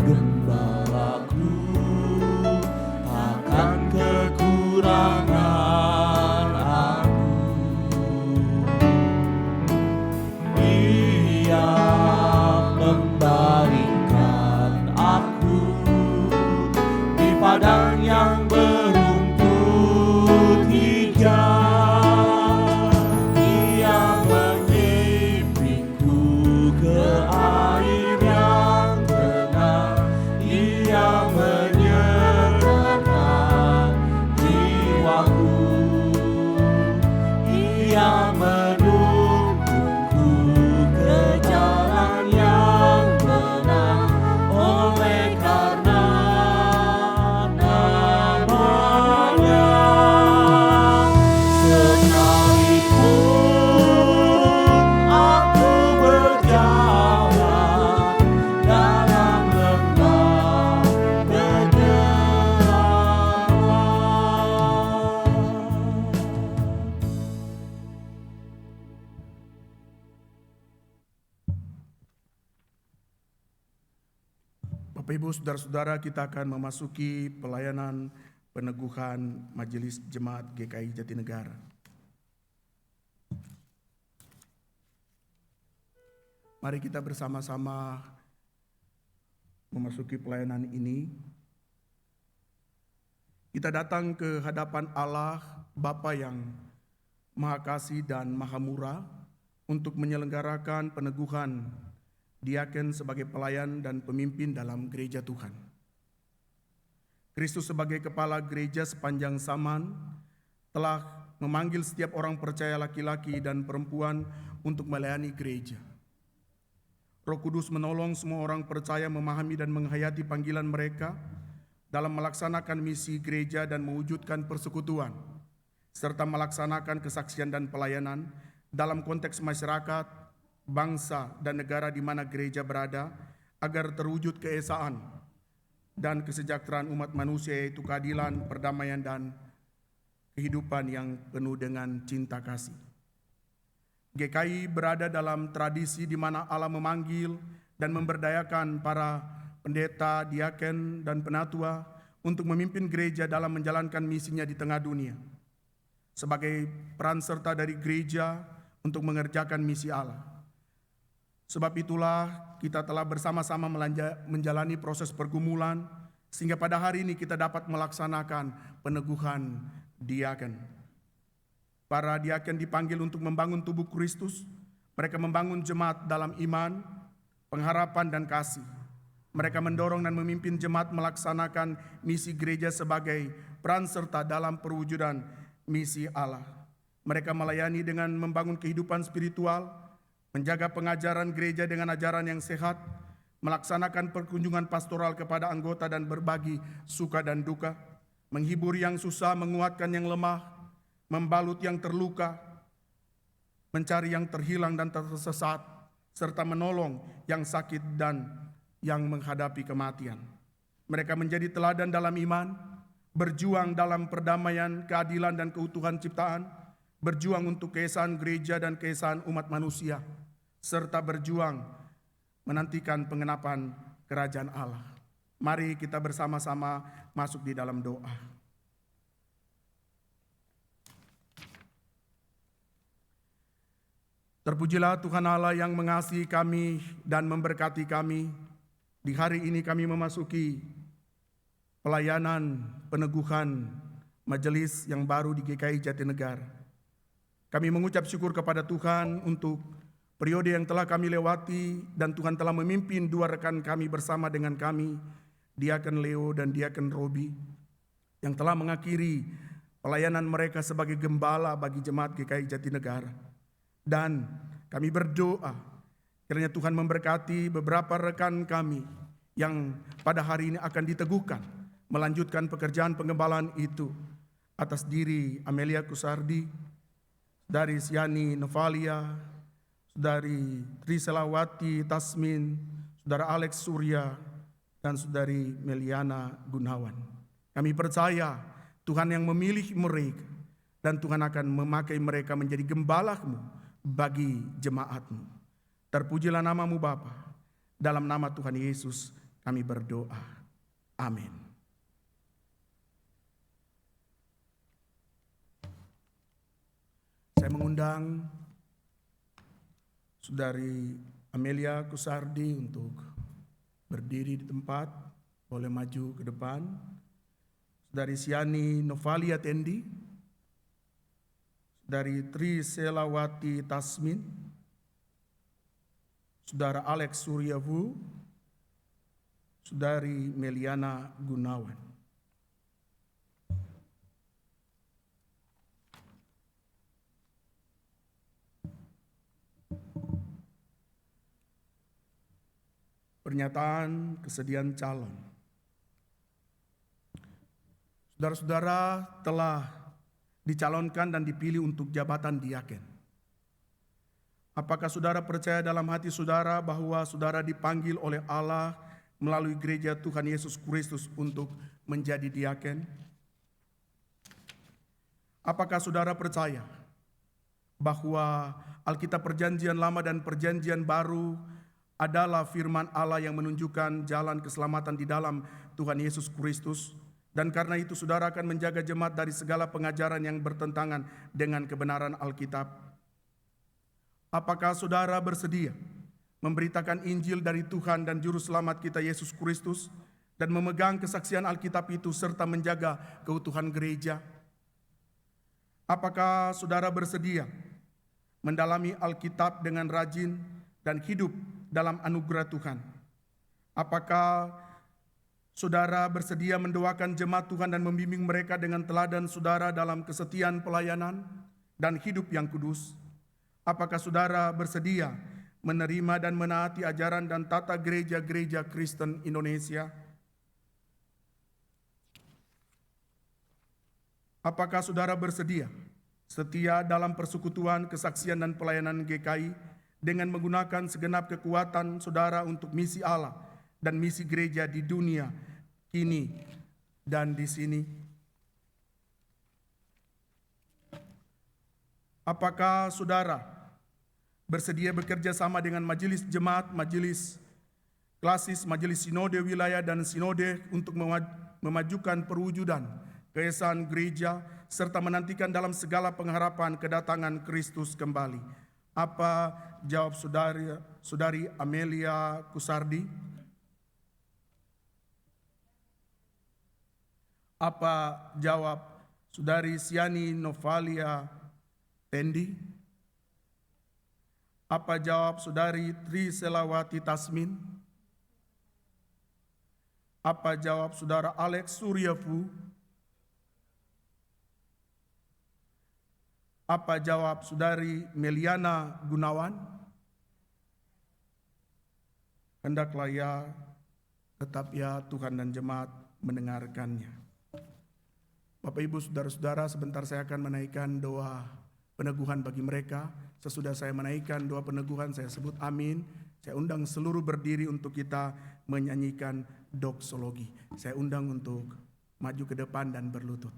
Gembalaku, takkan kekurangan aku. Dia membaringkan aku di padang yang berumput hijau. Dia menyimpingku ke air yang tenang. Dia menyerahkan jiwaku. Ia menuntunku Bapak Ibu, saudara-saudara, kita akan memasuki pelayanan peneguhan Majelis Jemaat GKI Jatinegara. Mari kita bersama-sama memasuki pelayanan ini. Kita datang ke hadapan Allah Bapa yang Maha Kasih dan Maha Murah untuk menyelenggarakan peneguhan diaken sebagai pelayan dan pemimpin dalam gereja Tuhan. Kristus sebagai kepala gereja sepanjang zaman telah memanggil setiap orang percaya laki-laki dan perempuan untuk melayani gereja. Roh Kudus menolong semua orang percaya memahami dan menghayati panggilan mereka dalam melaksanakan misi gereja dan mewujudkan persekutuan, serta melaksanakan kesaksian dan pelayanan dalam konteks masyarakat, bangsa, dan negara di mana gereja berada, agar terwujud keesaan dan kesejahteraan umat manusia, yaitu keadilan, perdamaian, dan kehidupan yang penuh dengan cinta kasih. GKI berada dalam tradisi di mana Allah memanggil dan memberdayakan para pendeta, diaken, dan penatua untuk memimpin gereja dalam menjalankan misinya di tengah dunia. Sebagai peran serta dari gereja untuk mengerjakan misi Allah. Sebab itulah kita telah bersama-sama menjalani proses pergumulan sehingga pada hari ini kita dapat melaksanakan peneguhan diaken. Para diaken dipanggil untuk membangun tubuh Kristus. Mereka membangun jemaat dalam iman, pengharapan, dan kasih. Mereka mendorong dan memimpin jemaat melaksanakan misi gereja sebagai peran serta dalam perwujudan misi Allah. Mereka melayani dengan membangun kehidupan spiritual, menjaga pengajaran gereja dengan ajaran yang sehat, melaksanakan perkunjungan pastoral kepada anggota dan berbagi suka dan duka, menghibur yang susah, menguatkan yang lemah, membalut yang terluka, mencari yang terhilang dan tersesat, serta menolong yang sakit dan yang menghadapi kematian. Mereka menjadi teladan dalam iman, berjuang dalam perdamaian, keadilan, dan keutuhan ciptaan, berjuang untuk keesaan gereja dan keesaan umat manusia, serta berjuang menantikan pengenapan kerajaan Allah. Mari kita bersama-sama masuk di dalam doa. Terpujilah Tuhan Allah yang mengasihi kami dan memberkati kami. Di hari ini kami memasuki pelayanan peneguhan majelis yang baru di GKI Jatinegara. Kami mengucap syukur kepada Tuhan untuk periode yang telah kami lewati dan Tuhan telah memimpin dua rekan kami bersama dengan kami, Diaken Leo dan Diaken Robi, yang telah mengakhiri pelayanan mereka sebagai gembala bagi jemaat GKI Jatinegara. Dan kami berdoa kiranya Tuhan memberkati beberapa rekan kami yang pada hari ini akan diteguhkan melanjutkan pekerjaan pengembalaan itu, atas diri Amelia Kusardi, dari Siani Novalia, dari Triselawati Tasmin, Saudara Alex Surya, dan Saudari Meliana Gunawan. Kami percaya Tuhan yang memilih mereka dan Tuhan akan memakai mereka menjadi gembala-Mu bagi jemaat-Mu. Terpujilah nama-Mu Bapa. Dalam nama Tuhan Yesus kami berdoa. Amin. Saya mengundang Saudari Amelia Kusardi untuk berdiri di tempat, boleh maju ke depan. Saudari Siani Novalia Tendi, dari Triselawati Tasmin, Saudara Alex Suryawu, Saudari Meliana Gunawan. Pernyataan kesediaan calon. Saudara-saudara telah dicalonkan dan dipilih untuk jabatan diaken. Apakah saudara percaya dalam hati saudara bahwa saudara dipanggil oleh Allah melalui gereja Tuhan Yesus Kristus untuk menjadi diaken? Apakah saudara percaya bahwa Alkitab Perjanjian Lama dan Perjanjian Baru adalah firman Allah yang menunjukkan jalan keselamatan di dalam Tuhan Yesus Kristus. Dan karena itu saudara akan menjaga jemaat dari segala pengajaran yang bertentangan dengan kebenaran Alkitab. Apakah saudara bersedia memberitakan Injil dari Tuhan dan Juru Selamat kita Yesus Kristus dan memegang kesaksian Alkitab itu serta menjaga keutuhan gereja? Apakah saudara bersedia mendalami Alkitab dengan rajin dan hidup dalam anugerah Tuhan? Apakah saudara bersedia mendoakan jemaat Tuhan dan membimbing mereka dengan teladan saudara dalam kesetiaan pelayanan dan hidup yang kudus? Apakah saudara bersedia menerima dan menaati ajaran dan tata gereja-gereja Kristen Indonesia? Apakah saudara bersedia setia dalam persekutuan, kesaksian, dan pelayanan GKI dengan menggunakan segenap kekuatan saudara untuk misi Allah dan misi gereja di dunia kini dan di sini? Apakah saudara bersedia bekerja sama dengan majelis jemaat, majelis klasis, majelis sinode wilayah, dan sinode untuk memajukan perwujudan keesaan gereja serta menantikan dalam segala pengharapan kedatangan Kristus kembali? Apa jawab saudari Amelia Kusardi? Apa jawab saudari Siani Novalia Tendi? Apa jawab saudari Tri Selawati Tasmin? Apa jawab saudara Alex Suryafu? Apa jawab saudari Meliana Gunawan? Hendaklah ya, tetap ya Tuhan dan jemaat mendengarkannya. Bapak Ibu saudara-saudara, sebentar saya akan menaikkan doa peneguhan bagi mereka. Sesudah saya menaikkan doa peneguhan, saya sebut amin. Saya undang seluruh berdiri untuk kita menyanyikan doksologi. Saya undang untuk maju ke depan dan berlutut.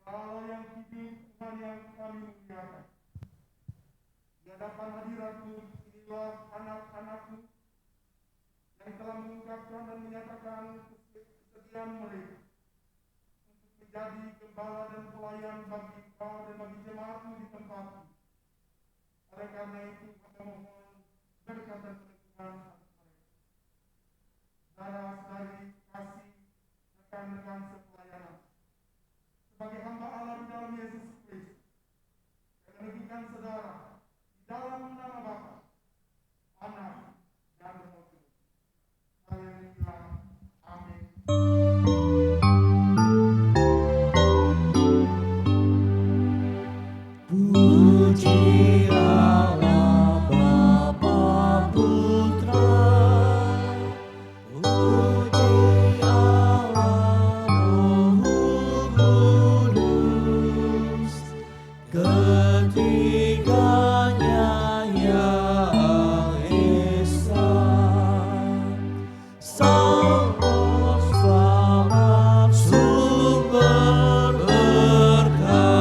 Allah yang kudus, Tuhan yang kami muliakan, di hadapan hadirat-Mu inilah anak-anak-Mu yang telah mengungkapkan dan menyatakan kesediaan mereka untuk menjadi gembala dan pelayan bagi Engkau dan bagi jemaat-Mu di tempat ini. Oleh karena itu, kami mohon berkat dan peneguhan atas mereka. Saudara-saudari kasih rekan-rekan sepelayanan, sebagai hamba Allah di dalam Yesus Kristus, saya meneguhkan saudara di dalam nama Bapa, Anak, dan Roh Kudus. Haleluya. Amin. Puji Allah Bapa Putra, puji Allah Roh Kudus, ketiganya yang esa, salam selamat sumber berkah.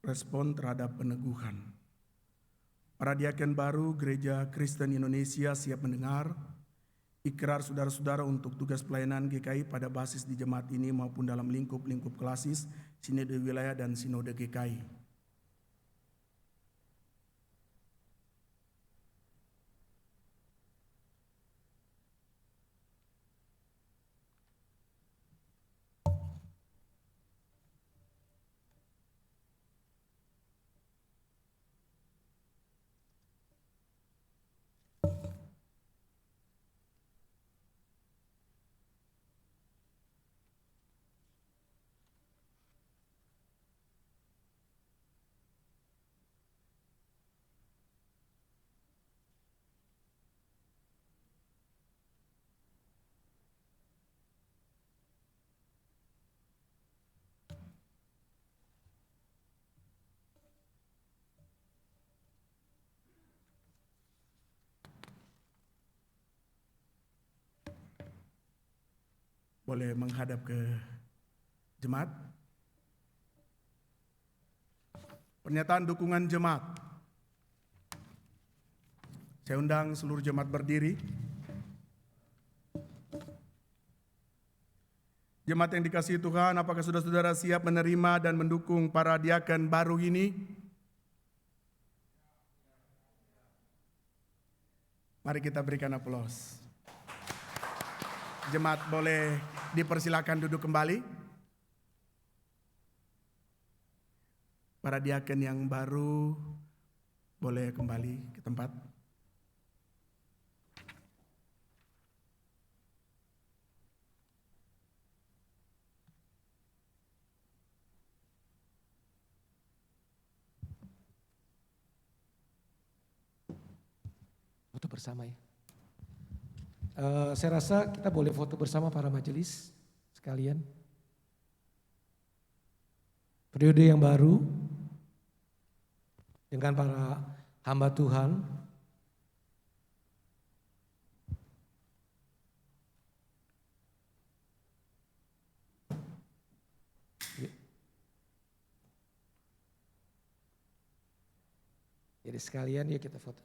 Respon terhadap peneguhan. Para diaken baru Gereja Kristen Indonesia siap mendengar. ikrar saudara-saudara untuk tugas pelayanan GKI pada basis di jemaat ini maupun dalam lingkup-lingkup klasis, sinode wilayah dan sinode GKI. Boleh menghadap ke jemaat. Pernyataan dukungan jemaat. Saya undang seluruh jemaat berdiri. Jemaat yang dikasihi Tuhan, apakah saudara-saudara siap menerima dan mendukung para diaken baru ini? Mari kita berikan aplaus. Jemaat boleh dipersilakan duduk kembali. Para diaken yang baru boleh kembali ke tempat. Foto bersama ya. Saya rasa kita boleh foto bersama para majelis sekalian. Periode yang baru dengan para hamba Tuhan. Jadi sekalian ya kita foto.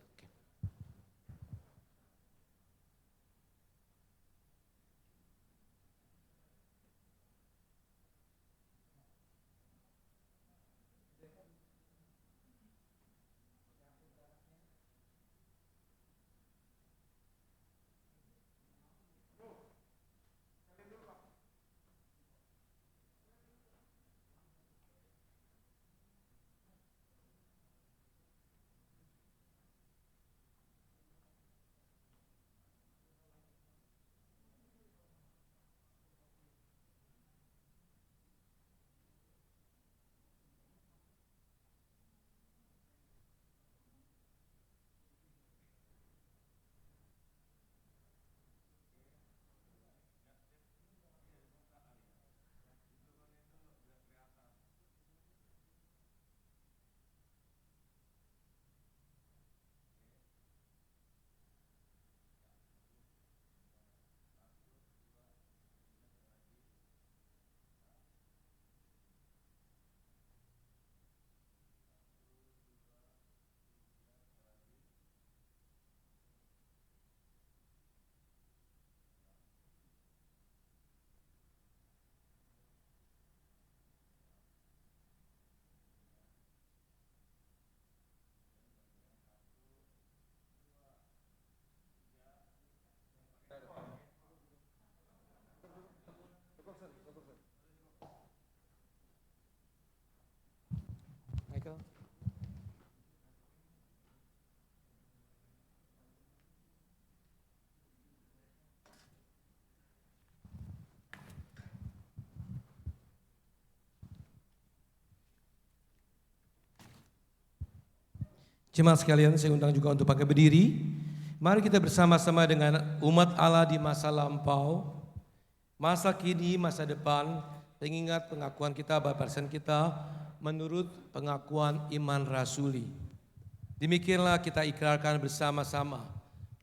Michael. Jemaat sekalian, saya undang juga untuk pakai berdiri. Mari kita bersama-sama dengan umat Allah di masa lampau, masa kini, masa depan, mengingat pengakuan kita, baptisan kita menurut pengakuan iman rasuli. Demikianlah kita ikrarkan bersama-sama.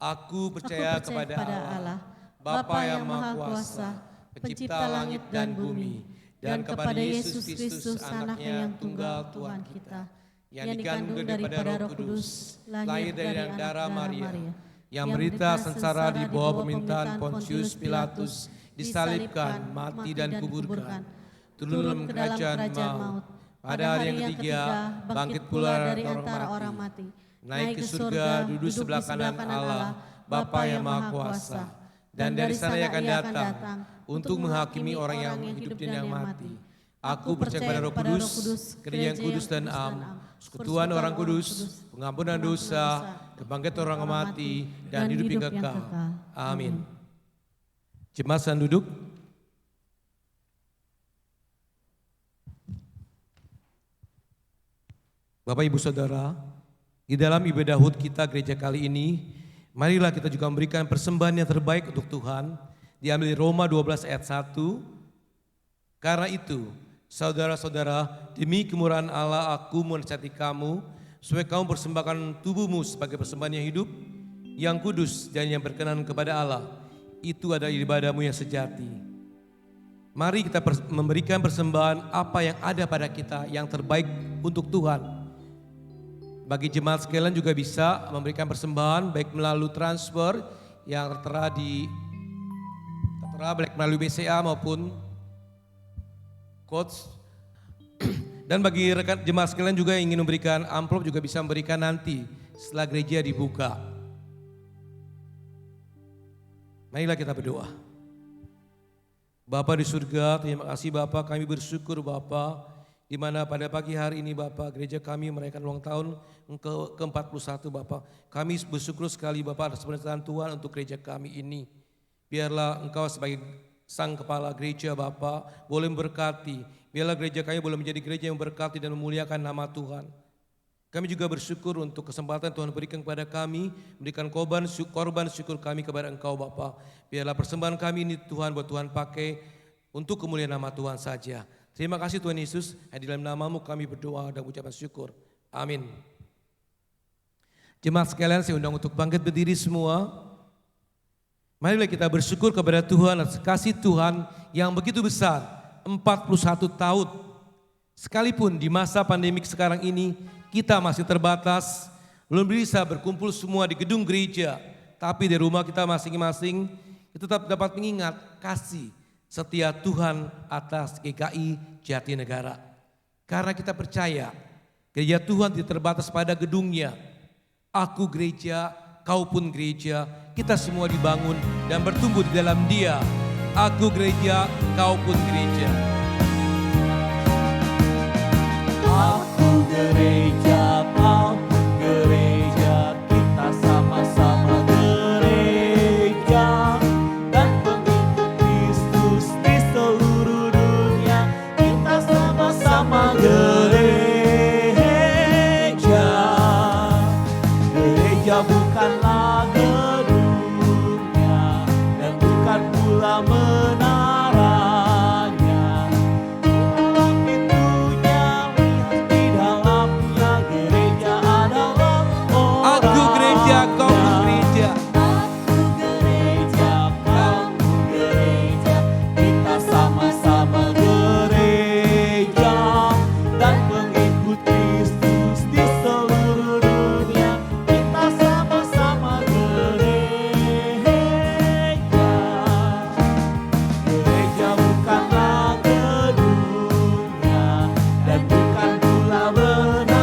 Aku percaya kepada Allah, Bapa yang Maha Kuasa, Pencipta langit dan bumi, dan kepada Yesus Kristus, Anaknya yang tunggal Tuhan kita, yang dikandung daripada Roh Kudus, lahir dari darah Maria, yang menderita sengsara di bawah pemerintahan Pontius Pilatus, disalibkan, mati dan kuburkan, turun dalam kerajaan maut. Pada hari yang ketiga, bangkit pula dari antara orang mati, naik ke surga, duduk sebelah kanan Allah, Bapa yang Maha Kuasa. Dan dari sana ia akan datang untuk menghakimi orang yang hidup dan yang mati. Aku percaya kepada Roh Kudus, gereja yang kudus dan am, persekutuan orang kudus, pengampunan dosa, kebangkitan orang mati, dan hidup yang kekal. Amin. Jemaat sedang duduk. Bapak Ibu Saudara, di dalam ibadah HUT kita gereja kali ini, marilah kita juga memberikan persembahan yang terbaik untuk Tuhan. Diambil di Roma 12 ayat 1. Karena itu, saudara-saudara, demi kemurahan Allah aku menasihati kamu, supaya kamu persembahkan tubuhmu sebagai persembahan yang hidup, yang kudus dan yang berkenan kepada Allah. Itu adalah ibadahmu yang sejati. Mari kita memberikan persembahan apa yang ada pada kita yang terbaik untuk Tuhan. Bagi jemaat sekalian juga bisa memberikan persembahan baik melalui transfer yang tertera baik melalui BCA maupun coach. Dan bagi rekan jemaat sekalian juga yang ingin memberikan amplop juga bisa memberikan nanti setelah gereja dibuka. Marilah kita berdoa. Bapa di surga, terima kasih Bapa, kami bersyukur Bapa, di mana pada pagi hari ini Bapa, gereja kami merayakan ulang tahun ke-41 Bapa. Kami bersyukur sekali Bapa atas penyertaan Tuhan untuk gereja kami ini. Biarlah Engkau sebagai Sang Kepala Gereja Bapa boleh memberkati. Biarlah gereja kami boleh menjadi gereja yang memberkati dan memuliakan nama Tuhan. Kami juga bersyukur untuk kesempatan Tuhan berikan kepada kami, memberikan korban syukur kami kepada Engkau Bapa. Biarlah persembahan kami ini Tuhan buat Tuhan pakai untuk kemuliaan nama Tuhan saja. Terima kasih Tuhan Yesus, di dalam nama-Mu kami berdoa dan ucapan syukur. Amin. Jemaat sekalian, saya undang untuk bangkit berdiri semua. Marilah kita bersyukur kepada Tuhan atas kasih Tuhan yang begitu besar, 41 tahun. Sekalipun di masa pandemik sekarang ini, kita masih terbatas, belum bisa berkumpul semua di gedung gereja. Tapi di rumah kita masing-masing, kita tetap dapat mengingat kasih setia Tuhan atas GKI Jatinegara. Karena kita percaya gereja Tuhan tidak terbatas pada gedungnya. Aku gereja, kau pun gereja, kita semua dibangun dan bertumbuh di dalam Dia. Aku gereja, kau pun gereja. Aku gereja, kau gereja, kita sama-sama gereja. Dan pengikut Kristus di seluruh dunia, kita sama-sama gereja. Gereja bukanlah gedungnya, dan bukan pula menaranya. Aku gereja, kau pun gereja. Aku gereja, kau pun gereja, kita sama-sama gereja. Dan pengikut Kristus di seluruh dunia, kita sama-sama gereja. Gereja bukanlah gedungnya, dan bukan pula menaranya.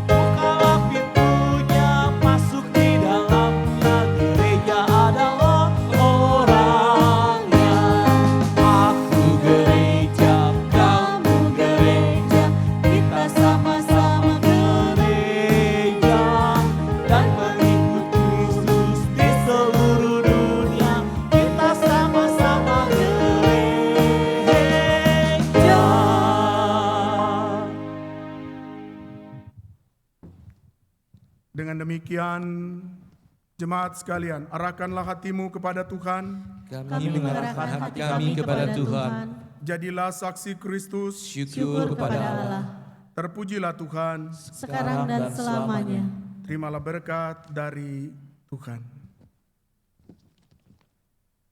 Bukalah pintunya, masuk di dalamnya. Gereja adalah orangnya. Aku gereja, kamu gereja, kita sama-sama gereja. Dan pengikut Kristus di seluruh dunia, kita sama-sama gereja. Dengan demikian, jemaat sekalian, arahkanlah hatimu kepada Tuhan. Kami mengarahkan hati kami kepada Tuhan. Jadilah saksi Kristus. Syukur kepada Allah. Terpujilah Tuhan. sekarang dan selamanya. Terimalah berkat dari Tuhan.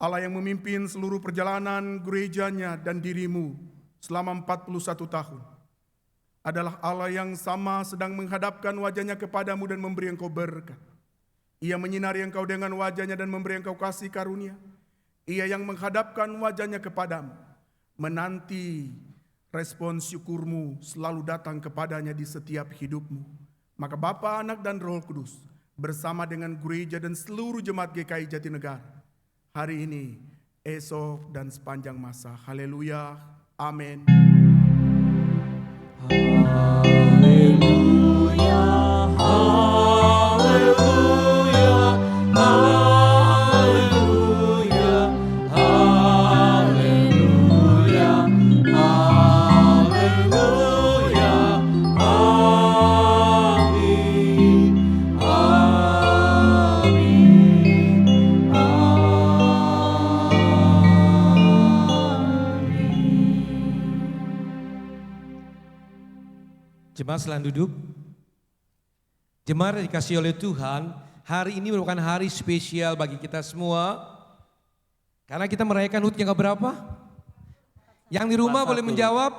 Allah yang memimpin seluruh perjalanan gerejanya dan dirimu selama 41 tahun. adalah Allah yang sama sedang menghadapkan wajahnya kepadamu dan memberi engkau berkat. Ia menyinari engkau dengan wajahnya dan memberi engkau kasih karunia. Ia yang menghadapkan wajahnya kepadamu, menanti respon syukurmu selalu datang kepadanya di setiap hidupmu. Maka Bapa, Anak, dan Roh Kudus bersama dengan gereja dan seluruh jemaat GKI Jatinegara, hari ini, esok, dan sepanjang masa. Haleluya. Amin. Haleluya, haleluya, haleluya, haleluya, haleluya, amin, amin, Jemaat silakan duduk. Jemaat yang dikasihi oleh Tuhan, hari ini merupakan hari spesial bagi kita semua. Karena kita merayakan HUT yang keberapa? Yang di rumah boleh menjawab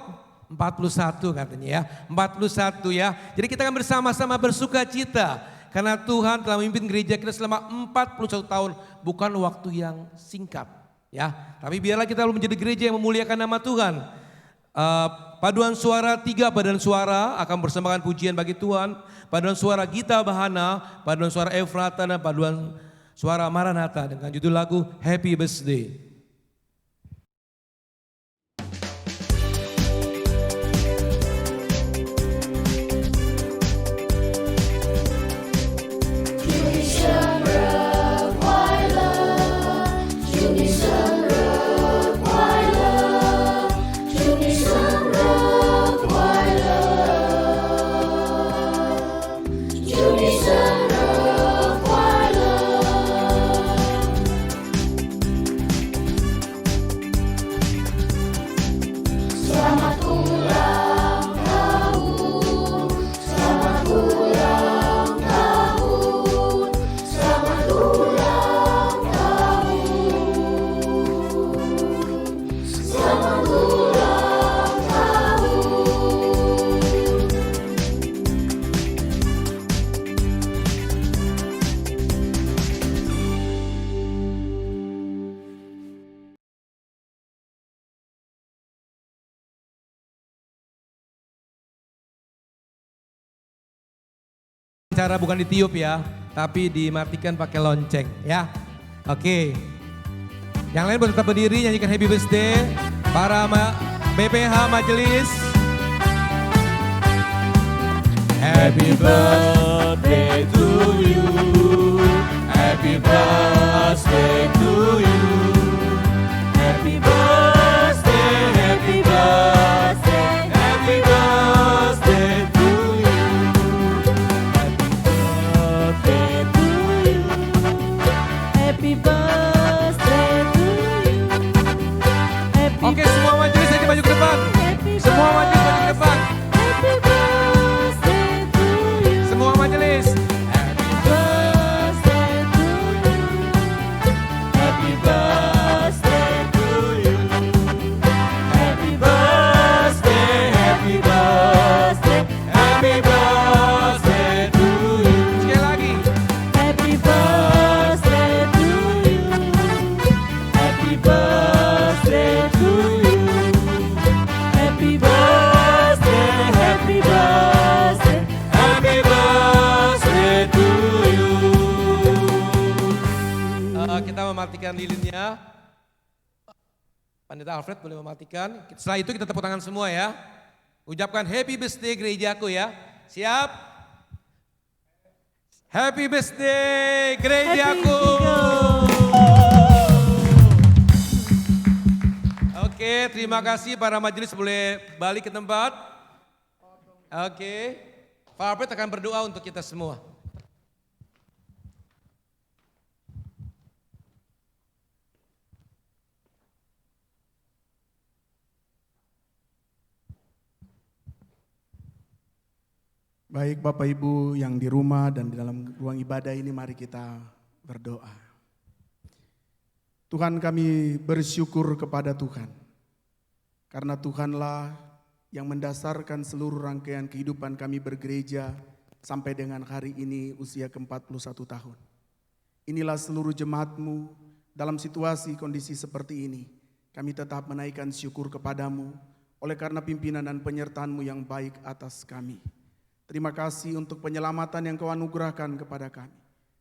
41 katanya ya. 41 ya. Jadi kita akan bersama-sama bersuka cita. Karena Tuhan telah memimpin gereja kita selama 41 tahun. Bukan waktu yang singkat ya. Tapi biarlah kita menjadi gereja yang memuliakan nama Tuhan. Paduan suara 3 paduan suara akan bersamakan pujian bagi Tuhan. Paduan suara Gita Bahana, paduan suara Efrata, dan paduan suara Maranatha dengan judul lagu Happy Birthday. Cara bukan ditiup ya, tapi dimatikan pakai lonceng ya. Oke. Yang lain boleh tetap berdiri nyanyikan Happy Birthday. Para BPH majelis. Happy birthday to you. Happy birthday to you. Happy birthday, happy birthday, happy birthday to you. Happy birthday to you. Happy birthday to you. Oke, semua majelis aja maju ke depan. Semua majelis maju ke depan. Happy birthday to you. Semua majelis. Happy birthday to you. Happy birthday to you. Happy birthday, happy birthday, happy birthday to you. Sekali lagi. Happy birthday to you. Happy birthday to you. Happy birthday, happy birthday, happy birthday to you. Kita mematikan lilinnya. Pendeta Alfred boleh mematikan. Setelah itu kita tepuk tangan semua ya. Ucapkan Happy Birthday gerejaku ya. Siap? Happy Birthday gerejaku. Oke, terima kasih para majelis boleh balik ke tempat. Oke. Pak Alfred akan berdoa untuk kita semua. Baik Bapak Ibu yang di rumah dan di dalam ruang ibadah ini, mari kita berdoa. Tuhan, kami bersyukur kepada Tuhan. Karena Tuhanlah yang mendasarkan seluruh rangkaian kehidupan kami bergereja sampai dengan hari ini usia ke-41 tahun. Inilah seluruh jemaat-Mu dalam situasi kondisi seperti ini. Kami tetap menaikkan syukur kepadamu oleh karena pimpinan dan penyertaan-Mu yang baik atas kami. Terima kasih untuk penyelamatan yang Kau anugerahkan kepada kami.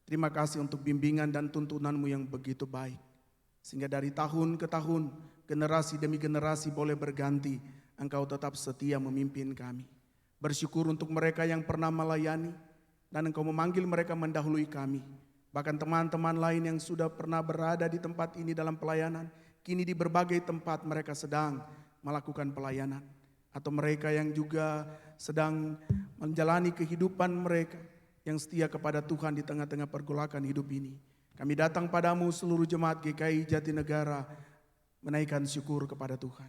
Terima kasih untuk bimbingan dan tuntunan-Mu yang begitu baik. Sehingga dari tahun ke tahun, generasi demi generasi boleh berganti, Engkau tetap setia memimpin kami. Bersyukur untuk mereka yang pernah melayani, dan Engkau memanggil mereka mendahului kami. Bahkan teman-teman lain yang sudah pernah berada di tempat ini dalam pelayanan, kini di berbagai tempat mereka sedang melakukan pelayanan. Atau mereka yang juga sedang menjalani kehidupan mereka yang setia kepada Tuhan di tengah-tengah pergolakan hidup ini. Kami datang padamu seluruh jemaat GKI Jatinegara menaikkan syukur kepada Tuhan.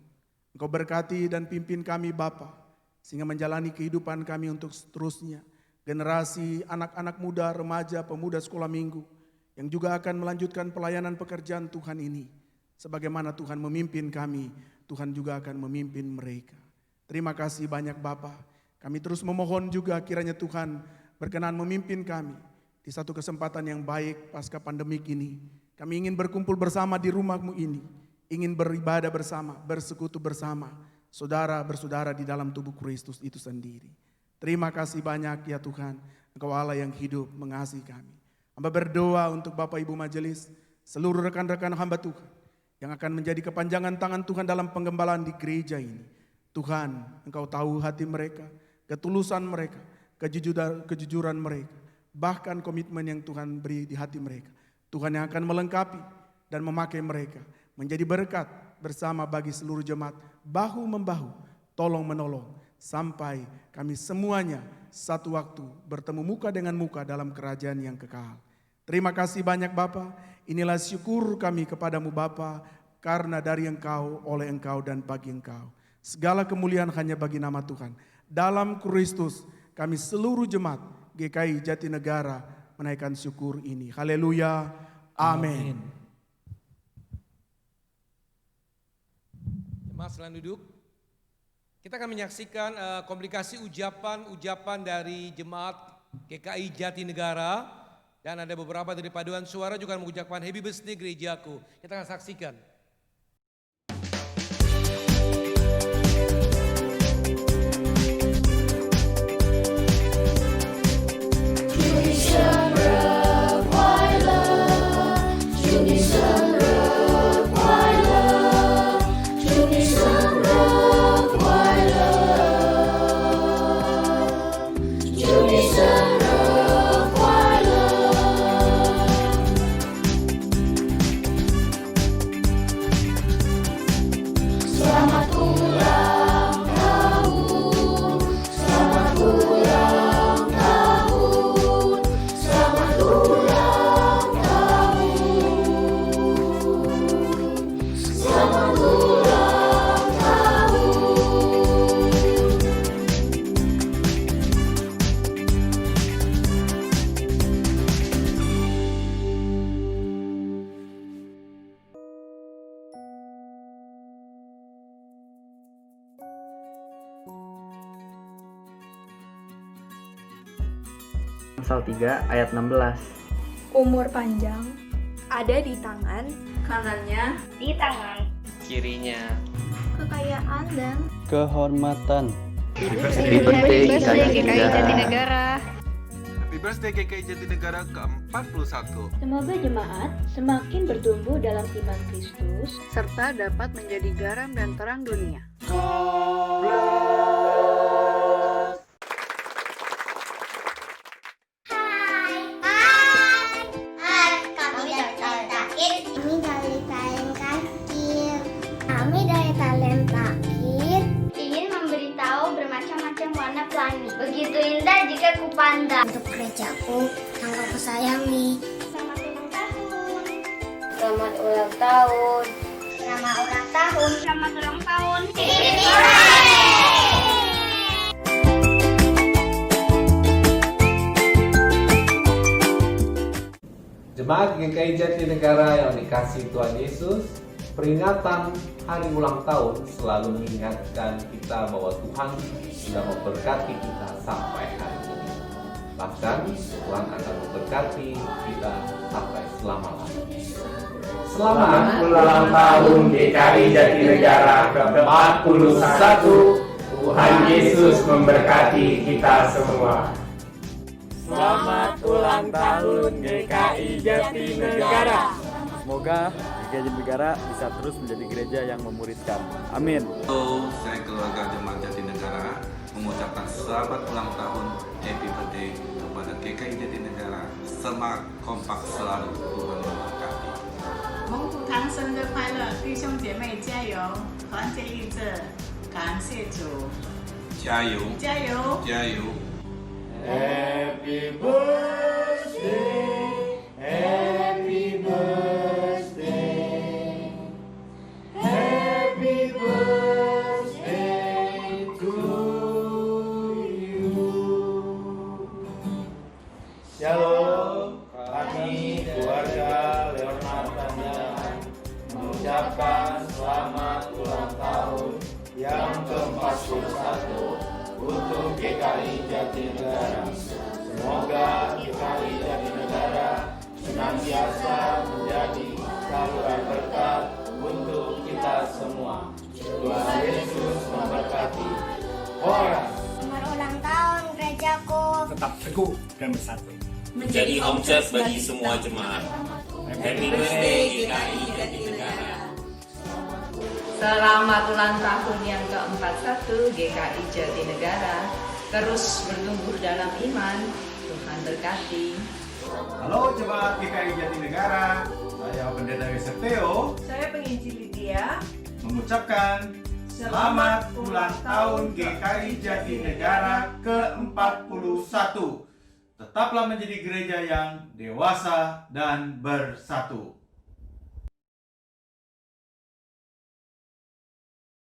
Engkau berkati dan pimpin kami Bapa, sehingga menjalani kehidupan kami untuk seterusnya. Generasi anak-anak muda, remaja, pemuda sekolah minggu yang juga akan melanjutkan pelayanan pekerjaan Tuhan ini. Sebagaimana Tuhan memimpin kami, Tuhan juga akan memimpin mereka. Terima kasih banyak Bapa. Kami terus memohon juga kiranya Tuhan berkenan memimpin kami di satu kesempatan yang baik pasca pandemik ini. Kami ingin berkumpul bersama di rumah-Mu ini, ingin beribadah bersama, bersekutu bersama, saudara bersaudara di dalam tubuh Kristus itu sendiri. Terima kasih banyak ya Tuhan, Engkau Allah yang hidup mengasihi kami. Hamba berdoa untuk Bapak Ibu Majelis, seluruh rekan-rekan hamba Tuhan yang akan menjadi kepanjangan tangan Tuhan dalam penggembalaan di gereja ini. Tuhan, Engkau tahu hati mereka, ketulusan mereka, kejujuran mereka, bahkan komitmen yang Tuhan beri di hati mereka. Tuhan yang akan melengkapi dan memakai mereka menjadi berkat bersama bagi seluruh jemaat, bahu membahu, tolong menolong, sampai kami semuanya satu waktu bertemu muka dengan muka dalam kerajaan yang kekal. Terima kasih banyak Bapa. Inilah syukur kami kepadamu Bapa, karena dari Engkau, oleh Engkau dan bagi Engkau. Segala kemuliaan hanya bagi nama Tuhan. Dalam Kristus kami seluruh jemaat GKI Jatinegara menaikkan syukur ini. Haleluya. Amin. Jemaat silakan duduk. Kita akan menyaksikan komplikasi ucapan dari jemaat GKI Jatinegara, dan ada beberapa dari paduan suara juga mengucapkan happy birthday gerejaku. Kita akan saksikan. Pasal 3 ayat 16. Umur panjang ada di tangan, kanannya di tangan, kirinya kekayaan dan Kehormatan. Happy birthday GKI Jatinegara. Happy birthday GKI Jatinegara ke-41. Semoga jemaat semakin bertumbuh dalam iman Kristus serta dapat menjadi garam dan terang dunia. Begitu indah jika kupandang. Untuk gerejaku yang aku sayangi. Selamat ulang tahun. Selamat ulang tahun. Selamat ulang tahun. Selamat ulang tahun. Jemaat GKI Jatinegara yang dikasihi Tuhan Yesus, Peringatan hari ulang tahun selalu mengingatkan kita bahwa Tuhan sudah memberkati kita sampai hari ini. Bahkan Tuhan akan memberkati kita sampai selama-lamanya. Selamat ulang tahun GKI Jatinegara ke-41. Tuhan Yesus memberkati kita semua. Selamat ulang tahun GKI Jatinegara. Semoga GKI Jatinegara bisa terus menjadi gereja yang memuridkan. Amin. Halo, saya keluarga Jemaat Jatinegara mengucapkan selamat ulang tahun Happy Birthday kepada GKI Jatinegara. Semangat kompak selalu, Tuhan memberkati. 蒙古堂生日快乐，弟兄姐妹加油，团结一致，感谢主，加油！加油！加油！ Happy birthday, happy birthday, happy birthday to you. Shalom, kami keluarga Leonard Tanjang mengucapkan selamat ulang tahun yang ke-41 untuk GKI Jatinegara. Semoga GKI Jatinegara senantiasa menjadi saluran berkat untuk kita semua. Tuhan Yesus memberkati. Horas. Selamat ulang tahun gerejaku. Tetap teguh dan bersatu. Menjadi home church bagi semua jemaat. Happy birthday GKI Jatinegara. Selamat ulang tahun yang ke-41 GKI Jatinegara. Terus bertumbuh dalam iman. Tuhan berkati. Halo jemaat GKI Jatinegara, saya Pendeta Yosef Theo. Saya penginjil Lydia. Mengucapkan selamat ulang tahun GKI Jatinegara ke-41. Tetaplah menjadi gereja yang dewasa dan bersatu.